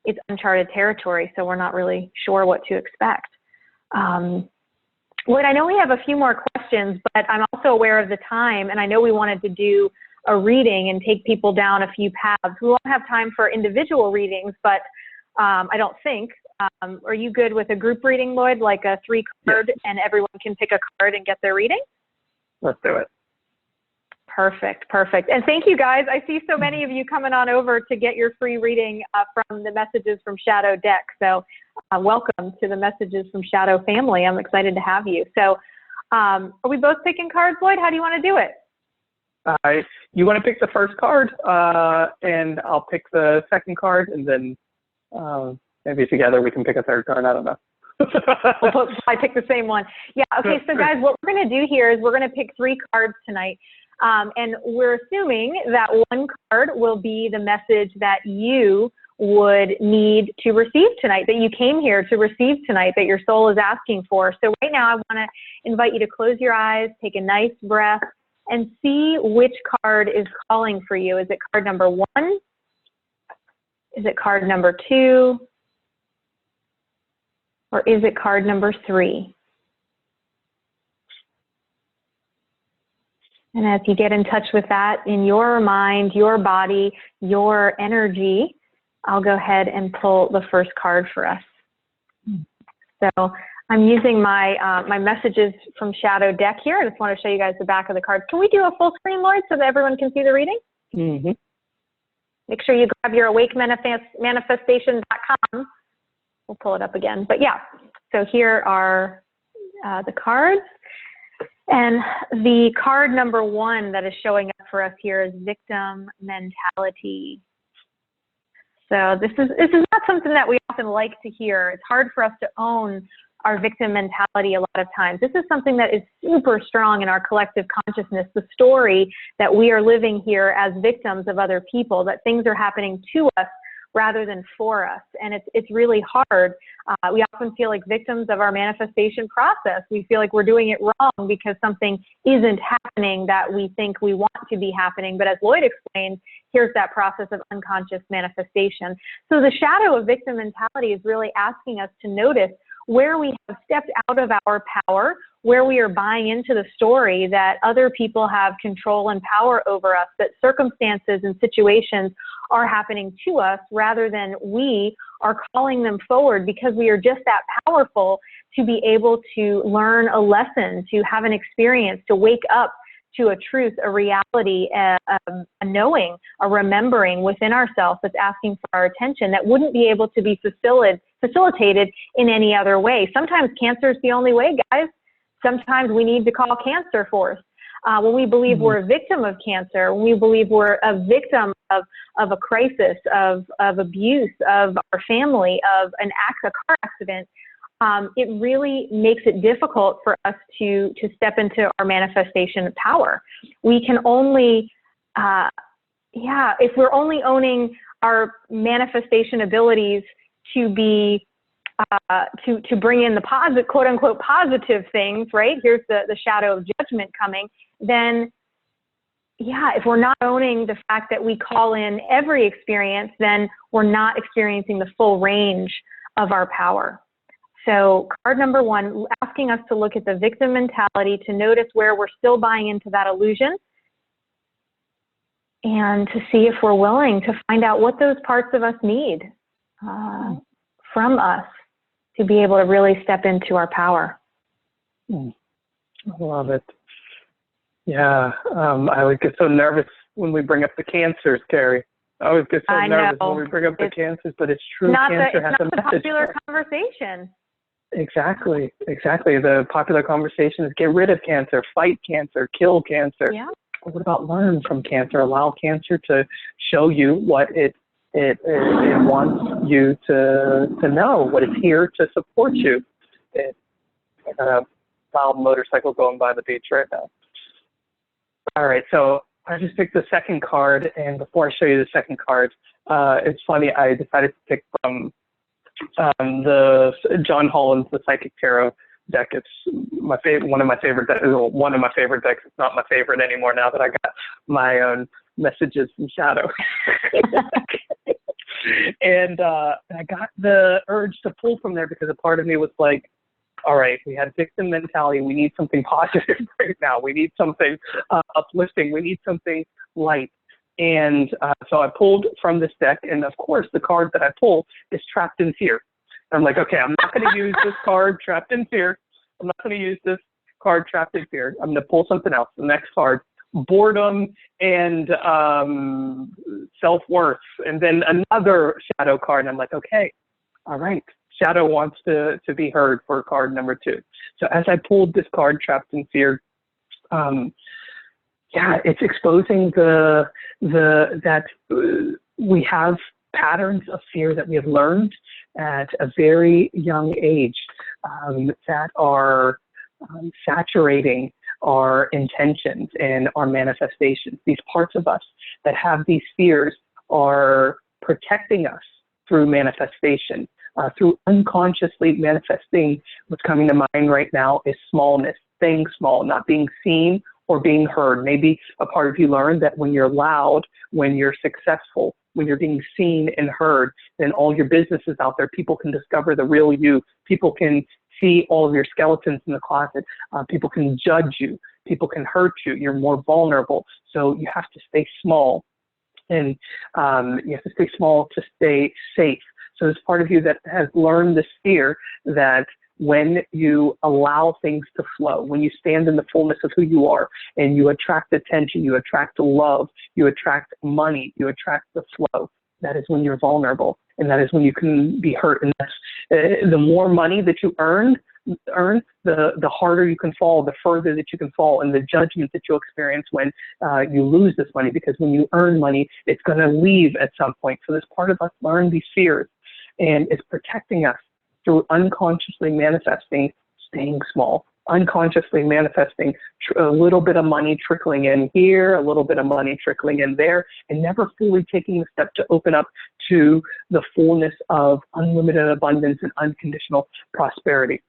it's uncharted territory, so we're not really sure what to expect. Lloyd, I know we have a few more questions, but I'm also aware of the time, and I know we wanted to do a reading and take people down a few paths. We won't have time for individual readings, but I don't think. Are you good with a group reading, Lloyd, like a 3-card, and everyone can pick a card and get their reading? Let's do it. Perfect, perfect. And thank you, guys. I see so many of you coming on over to get your free reading from the Messages from Shadow deck. So welcome to the Messages from Shadow family. I'm excited to have you. So are we both picking cards, Lloyd? How do you want to do it? You want to pick the first card, and I'll pick the second card, and then maybe together we can pick a third card. I don't know. I pick the same one. Yeah, okay, so guys, what we're going to do here is we're going to pick 3 cards tonight. And we're assuming that one card will be the message that you would need to receive tonight, that you came here to receive tonight, that your soul is asking for. So right now I want to invite you to close your eyes, take a nice breath, and see which card is calling for you. Is it card number 1? Is it card number 2? Or is it card number 3? And as you get in touch with that in your mind, your body, your energy, I'll go ahead and pull the first card for us. So I'm using my my Messages from Shadow deck here. I just want to show you guys the back of the cards. Can we do a full screen, Lloyd, so that everyone can see the reading? Mm-hmm. Make sure you grab your awakemanifestation.com. We'll pull it up again. But yeah, so here are the cards. And the card number 1 that is showing up for us here is victim mentality. So this is not something that we often like to hear. It's hard for us to own our victim mentality a lot of times. This is something that is super strong in our collective consciousness, the story that we are living here as victims of other people, that things are happening to us rather than for us. And it's really hard. We often feel like victims of our manifestation process. We feel like we're doing it wrong because something isn't happening that we think we want to be happening. But as Lloyd explained, here's that process of unconscious manifestation. So the shadow of victim mentality is really asking us to notice where we have stepped out of our power, where we are buying into the story that other people have control and power over us, that circumstances and situations are happening to us rather than we are calling them forward, because we are just that powerful to be able to learn a lesson, to have an experience, to wake up to a truth, a reality, a knowing, a remembering within ourselves that's asking for our attention that wouldn't be able to be facilitated in any other way. Sometimes cancer is the only way, guys. Sometimes we need to call cancer forth. When we believe we're a victim of cancer, when we believe we're a victim of a crisis, of abuse, of our family, of a car accident, it really makes it difficult for us to step into our manifestation power. We can only, if we're only owning our manifestation abilities to be, to bring in the positive, quote unquote, positive things, right? Here's the shadow of judgment coming. Then, if we're not owning the fact that we call in every experience, then we're not experiencing the full range of our power. So card number 1, asking us to look at the victim mentality, to notice where we're still buying into that illusion, and to see if we're willing to find out what those parts of us need. from us to be able to really step into our power. I love it. Yeah, I always get so nervous when we bring up the cancers, Carrie. I always get so nervous when we bring up the cancers, but it's true. Cancer has a message. It's not the popular conversation. Exactly. The popular conversation is get rid of cancer, fight cancer, kill cancer. Yeah. What about learn from cancer? Allow cancer to show you what it wants you to know, what it's here to support you. It's like a loud motorcycle going by the beach right now. All right, so I just picked the second card, and before I show you the second card, it's funny, I decided to pick from the John Holland's The Psychic Tarot deck. It's my favorite, one of my favorite decks. It's not my favorite anymore now that I got my own messages from Shadow. And I got the urge to pull from there because a part of me was like, all right, we had victim mentality. We need something positive right now. We need something uplifting. We need something light. And so I pulled from this deck, and of course, the card that I pulled is Trapped in Fear. I'm like, okay, I'm not going to use this card, Trapped in Fear. I'm not going to use this card, Trapped in Fear. I'm going to pull something else. The next card, Boredom and Self-Worth. And then another Shadow card. And I'm like, okay, all right. Shadow wants to be heard for card number 2. So as I pulled this card, Trapped in Fear, it's exposing that we have patterns of fear that we have learned at a very young age that are saturating our intentions and our manifestations. These parts of us that have these fears are protecting us through manifestation, through unconsciously manifesting. What's coming to mind right now is smallness, staying small, not being seen or being heard. Maybe a part of you learned that when you're loud, when you're successful, when you're being seen and heard, then all your business is out there. People can discover the real you. People can see all of your skeletons in the closet. People can judge you. People can hurt you. You're more vulnerable. So you have to stay small. And you have to stay small to stay safe. So there's part of you that has learned this fear that when you allow things to flow, when you stand in the fullness of who you are and you attract attention, you attract love, you attract money, you attract the flow, that is when you're vulnerable, and that is when you can be hurt. And that's, the more money that you earn, the harder you can fall, the further that you can fall, and the judgment that you'll experience when you lose this money, because when you earn money, it's going to leave at some point. So this part of us learn these fears, and it's protecting us through unconsciously manifesting, staying small, unconsciously manifesting a little bit of money trickling in here, a little bit of money trickling in there, and never fully taking the step to open up to the fullness of unlimited abundance and unconditional prosperity.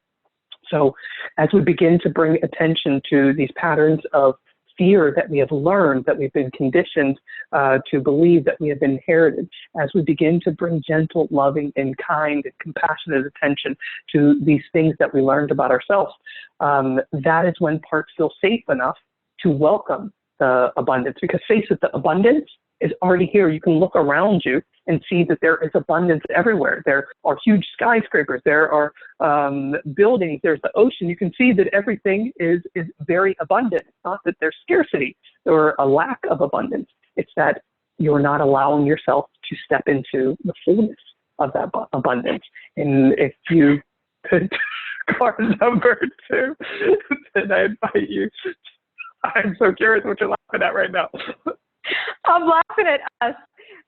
So as we begin to bring attention to these patterns of fear that we have learned, that we've been conditioned to believe, that we have inherited, as we begin to bring gentle, loving, and kind and compassionate attention to these things that we learned about ourselves, that is when parts feel safe enough to welcome the abundance. Because face it, the abundance is already here. You can look around you and see that there is abundance everywhere. There are huge skyscrapers. There are buildings. There's the ocean. You can see that everything is very abundant. It's not that there's scarcity or a lack of abundance. It's that you're not allowing yourself to step into the fullness of that abundance. And if you could card number 2, then I invite you. I'm so curious what you're laughing at right now. I'm laughing at us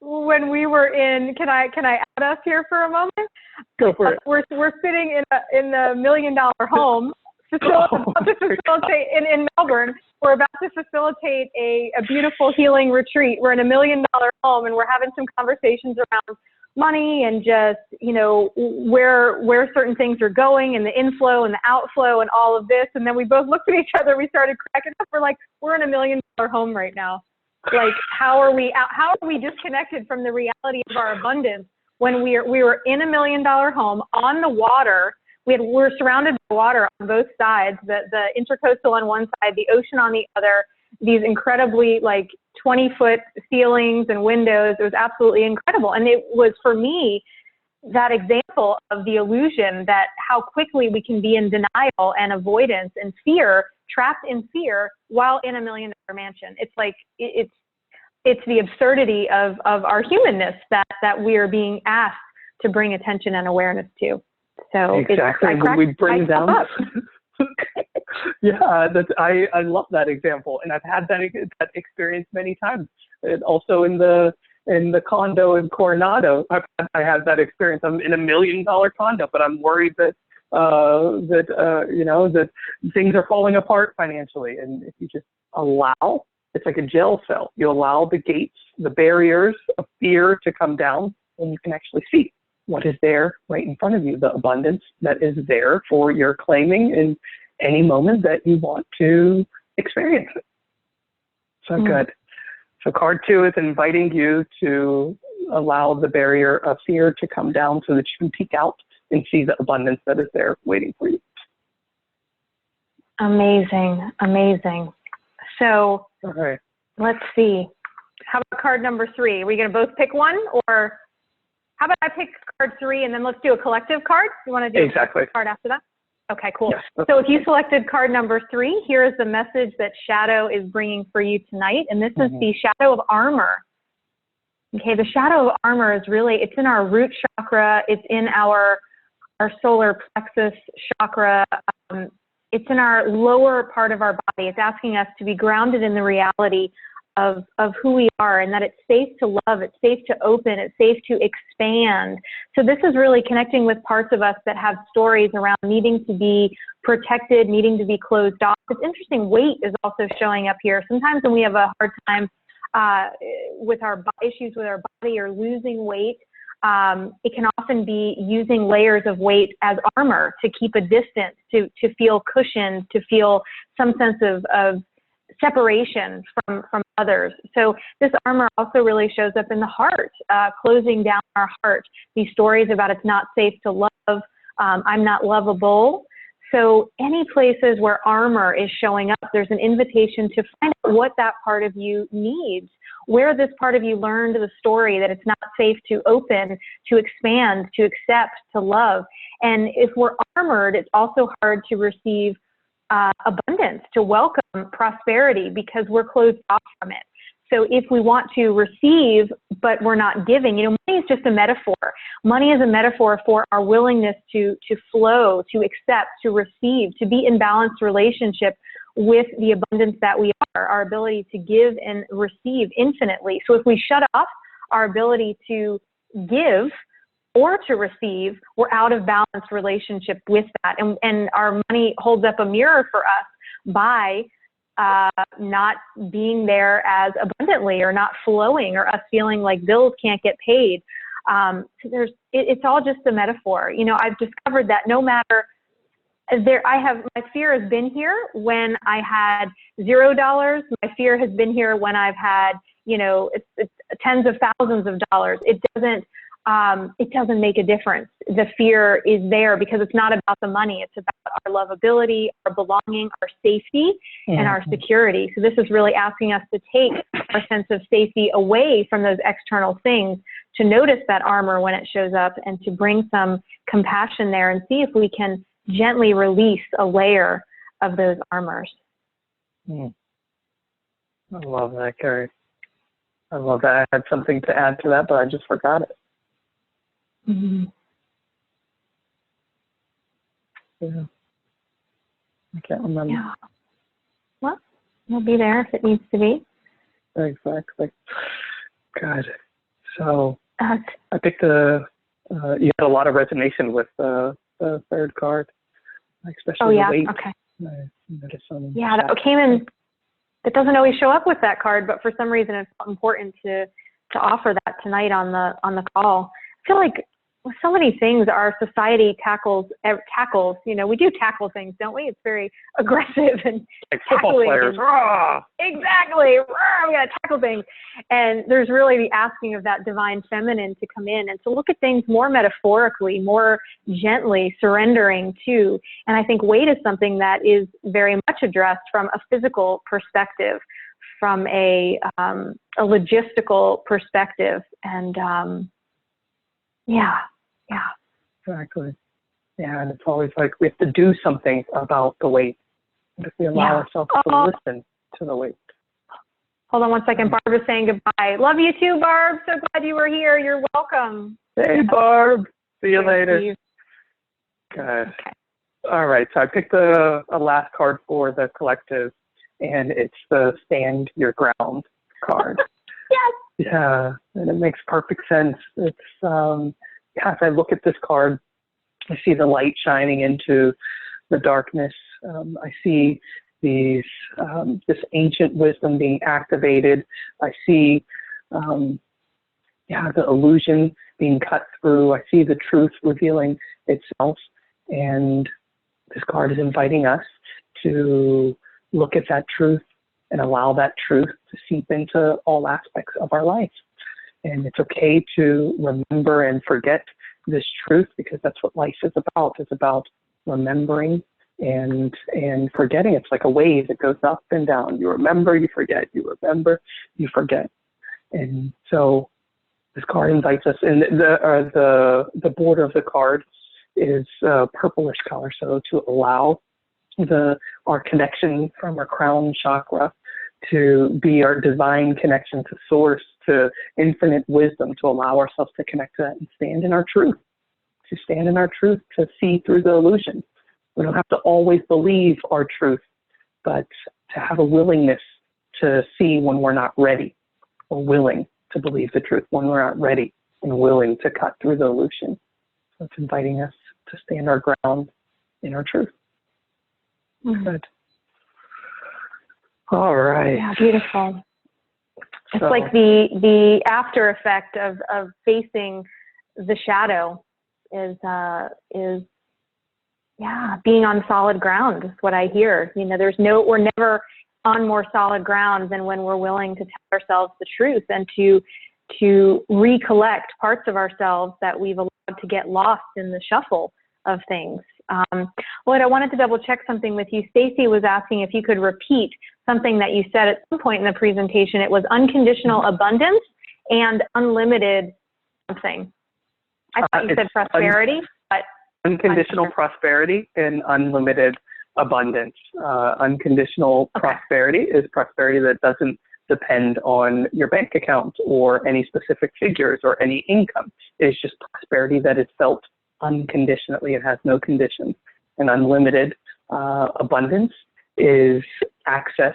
when we were in. Can I add us here for a moment? Go for it. We're sitting in the $1 million home facilitate in Melbourne. We're about to facilitate a beautiful healing retreat. We're in a $1 million home, and we're having some conversations around money and just, you know, where certain things are going and the inflow and the outflow and all of this. And then we both looked at each other. We started cracking up. We're like, we're in a $1 million home right now. Like, how are we disconnected from the reality of our abundance when we were in a $1 million home on the water? We're surrounded by water on both sides, the intercoastal on one side, the ocean on the other, these incredibly like 20-foot ceilings and windows. It was absolutely incredible. And it was, for me, that example of the illusion that how quickly we can be in denial and avoidance and fear, trapped in fear while in $1 million mansion. It's like, it's the absurdity of our humanness that we are being asked to bring attention and awareness to. So exactly. When we bring down, yeah, I love that example, and I've had that experience many times. And also in the condo in Coronado, I had that experience. I'm in $1 million condo, but I'm worried that that things are falling apart financially. And if you just allow, it's like a jail cell. You allow the gates, the barriers of fear to come down, and you can actually see what is there right in front of you, the abundance that is there for your claiming in any moment that you want to experience it. So good. So card 2 is inviting you to allow the barrier of fear to come down so that you can peek out and see the abundance that is there waiting for you. Amazing, amazing. So okay. Let's see. How about card number 3? Are we going to both pick one, or how about I pick card 3 and then let's do a collective card? You want to do exactly. a card after that? Okay, cool. Yes, so if you selected card number 3, here is the message that Shadow is bringing for you tonight. And this is the Shadow of Armor. Okay, the Shadow of Armor is really, it's in our root chakra. It's in our solar plexus chakra. It's in our lower part of our body. It's asking us to be grounded in the reality of who we are, and that it's safe to love, it's safe to open, it's safe to expand. So this is really connecting with parts of us that have stories around needing to be protected, needing to be closed off. It's interesting, weight is also showing up here. Sometimes when we have a hard time with our issues with our body or losing weight, it can often be using layers of weight as armor to keep a distance, to feel cushioned, to feel some sense of separation from others. So this armor also really shows up in the heart, closing down our heart. These stories about it's not safe to love, I'm not lovable. So any places where armor is showing up, there's an invitation to find out what that part of you needs, where this part of you learned the story that it's not safe to open, to expand, to accept, to love. And if we're armored, it's also hard to receive abundance, to welcome prosperity, because we're closed off from it. So if we want to receive, but we're not giving, money is just a metaphor. Money is a metaphor for our willingness to flow, to accept, to receive, to be in balanced relationship with the abundance that we are, our ability to give and receive infinitely. So if we shut off our ability to give or to receive, we're out of balanced relationship with that. And our money holds up a mirror for us by not being there as abundantly, or not flowing, or us feeling like bills can't get paid. So it's all just a metaphor. I've discovered that no matter my fear has been here when I had $0. My fear has been here when I've had, it's tens of thousands of dollars. It doesn't make a difference. The fear is there because it's not about the money. It's about our lovability, our belonging, our safety, and our security. So this is really asking us to take our sense of safety away from those external things, to notice that armor when it shows up, and to bring some compassion there and see if we can gently release a layer of those armors. I love that, Carrie. I love that. I had something to add to that, but I just forgot it. Yeah. I can't remember. Yeah. Well, it'll be there if it needs to be. Exactly. God. So I picked you had a lot of resonation with the third card, especially the weight. Okay. That came in. It doesn't always show up with that card, but for some reason it's important to offer that tonight on the call. I feel like with so many things our society tackles, we do tackle things, don't we? It's very aggressive and like football players. Exactly. We got to tackle things. And there's really the asking of that divine feminine to come in and to look at things more metaphorically, more gently, surrendering to. And I think weight is something that is very much addressed from a physical perspective, from a logistical perspective. And Yeah. Exactly. Yeah, and it's always like we have to do something about the weight. What if we allow ourselves to listen to the weight? Hold on one second. Barb is saying goodbye. Love you too, Barb. So glad you were here. You're welcome. Hey, Barb. See you later. See you. Good. Okay. All right. So I picked a last card for the collective, and it's the Stand Your Ground card. Yes. Yeah, and it makes perfect sense. It's as I look at this card, I see the light shining into the darkness. I see this ancient wisdom being activated. I see the illusion being cut through. I see the truth revealing itself, and this card is inviting us to look at that truth and allow that truth to seep into all aspects of our life. And it's okay to remember and forget this truth, because that's what life is about. It's about remembering and forgetting. It's like a wave that goes up and down. You remember, you forget, you remember, you forget. And so this card invites us, and the border of the card is purplish color, so to allow our connection from our crown chakra to be our divine connection to source, to infinite wisdom, to allow ourselves to connect to that and stand in our truth, to see through the illusion. We don't have to always believe our truth, but to have a willingness to see when we're not ready, or willing to believe the truth when we're not ready and willing to cut through the illusion. So it's inviting us to stand our ground in our truth. Mm-hmm. Good. All right. Yeah, beautiful. It's like the after effect of facing the shadow is being on solid ground is what I hear. You know, we're never on more solid ground than when we're willing to tell ourselves the truth and to recollect parts of ourselves that we've allowed to get lost in the shuffle of things. Lloyd, I wanted to double check something with you. Stacy was asking if you could repeat something that you said at some point in the presentation. It was unconditional abundance and unlimited something. I thought you said prosperity, but unconditional prosperity and unlimited abundance. Unconditional prosperity is prosperity that doesn't depend on your bank account or any specific figures or any income. It is just prosperity that is felt unconditionally. It has no conditions. And unlimited abundance is access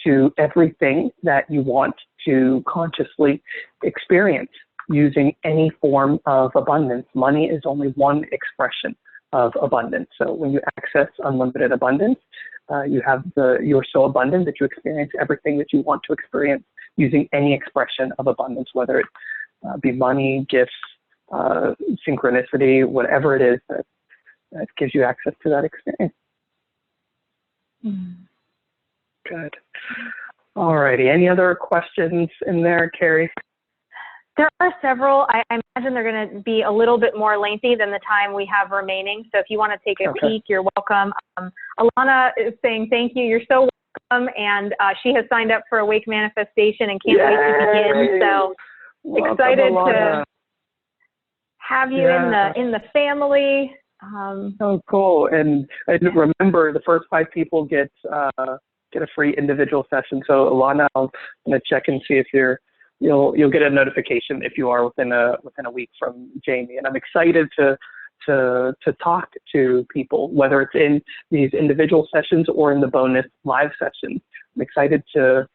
to everything that you want to consciously experience using any form of abundance. Money is only one expression of abundance. So when you access unlimited abundance, you're so abundant that you experience everything that you want to experience using any expression of abundance, whether it be money, gifts, synchronicity, whatever it is that gives you access to that experience. Good. All righty. Any other questions in there, Carrie? There are several. I imagine they're going to be a little bit more lengthy than the time we have remaining. So if you want to take a peek, you're welcome. Alana is saying thank you. You're so welcome. And she has signed up for Awake Manifestation and can't wait to begin. So welcome, excited Alana. to have you in the family. Oh, cool. And remember, the first 5 people get a free individual session. So Alana, I'm going to check and see if you'll get a notification if you are within a week from Jamie. And I'm excited to talk to people, whether it's in these individual sessions or in the bonus live sessions. I'm excited to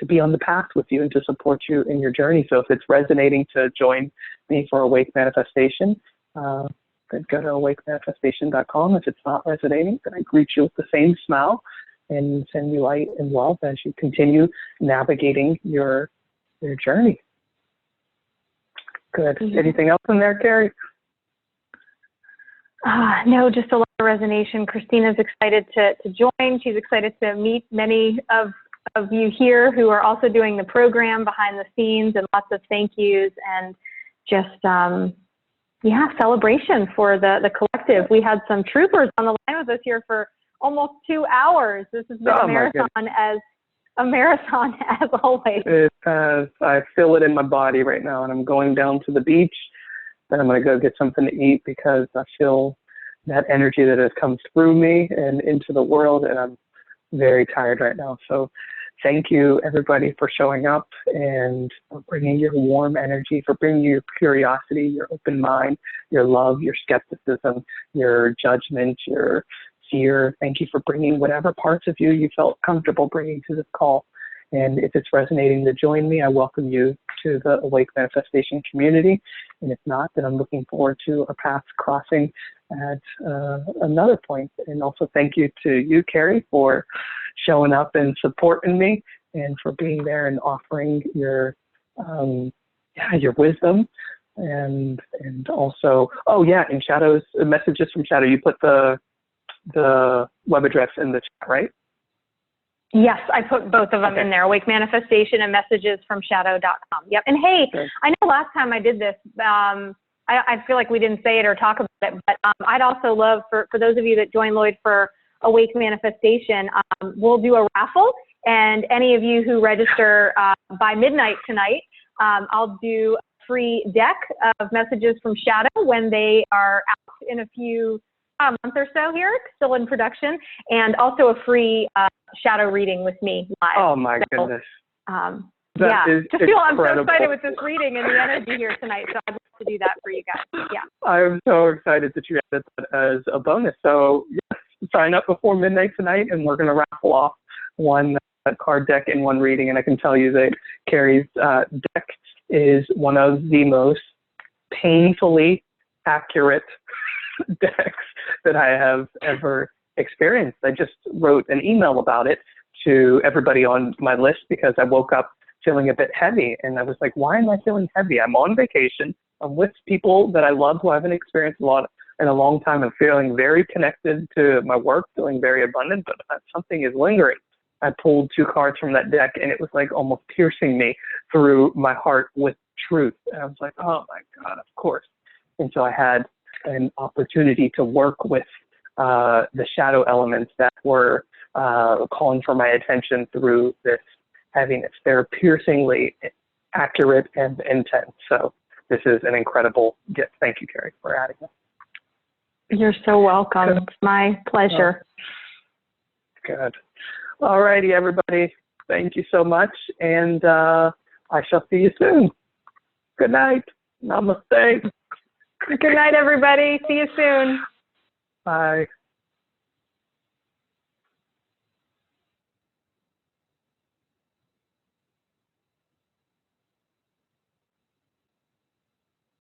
be on the path with you and to support you in your journey. So if it's resonating to join me for Awake Manifestation, then go to awakemanifestation.com. If it's not resonating, then I greet you with the same smile and send you light and love as you continue navigating your journey. Good. Anything else in there, Carrie? No, just a lot of resonation. Christina's excited to join. She's excited to meet many of you here who are also doing the program behind the scenes, and lots of thank yous and just, celebration for the collective. We had some troopers on the line with us here for almost 2 hours. This has been a marathon as always. It has. I feel it in my body right now, and I'm going down to the beach then I'm going to go get something to eat because I feel that energy that has come through me and into the world, and I'm very tired right now. So thank you, everybody, for showing up and for bringing your warm energy, for bringing your curiosity, your open mind, your love, your skepticism, your judgment, your fear. Thank you for bringing whatever parts of you felt comfortable bringing to this call. And if it's resonating to join me, I welcome you to the Awake Manifestation community. And if not, then I'm looking forward to our paths crossing at another point. And also thank you to you, Carrie, for showing up and supporting me and for being there and offering your wisdom. And also, oh yeah, in Shadow's messages from Shadow, you put the web address in the chat, right? Yes, I put both of them in there, Awake Manifestation and messages from shadow.com. Yep. And hey, I know last time I did this, I feel like we didn't say it or talk about it, but I'd also love for those of you that join Lloyd for Awake Manifestation, we'll do a raffle, and any of you who register by midnight tonight, I'll do a free deck of messages from Shadow when they are out in a few month or so here, still in production, and also a free shadow reading with me live. Oh my goodness. I'm so excited with this reading and the energy here tonight, so I'd love to do that for you guys. Yeah. I'm so excited that you added that as a bonus. So yes, sign up before midnight tonight, and we're going to raffle off one card deck in one reading. And I can tell you that Carrie's deck is one of the most painfully accurate decks that I have ever experienced. I just wrote an email about it to everybody on my list because I woke up feeling a bit heavy, and I was like, why am I feeling heavy? I'm on vacation. I'm with people that I love who I haven't experienced a lot in a long time. I'm feeling very connected to my work, feeling very abundant, but something is lingering. I pulled 2 cards from that deck, and it was like almost piercing me through my heart with truth. And I was like, oh my God, of course. And so I had an opportunity to work with the shadow elements that were calling for my attention through this heaviness. They're piercingly accurate and intense. So this is an incredible gift. Thank you, Carrie, for adding that. You're so welcome. It's my pleasure. Good. All righty, everybody. Thank you so much. And I shall see you soon. Good night. Namaste. Good night, everybody. See you soon. Bye.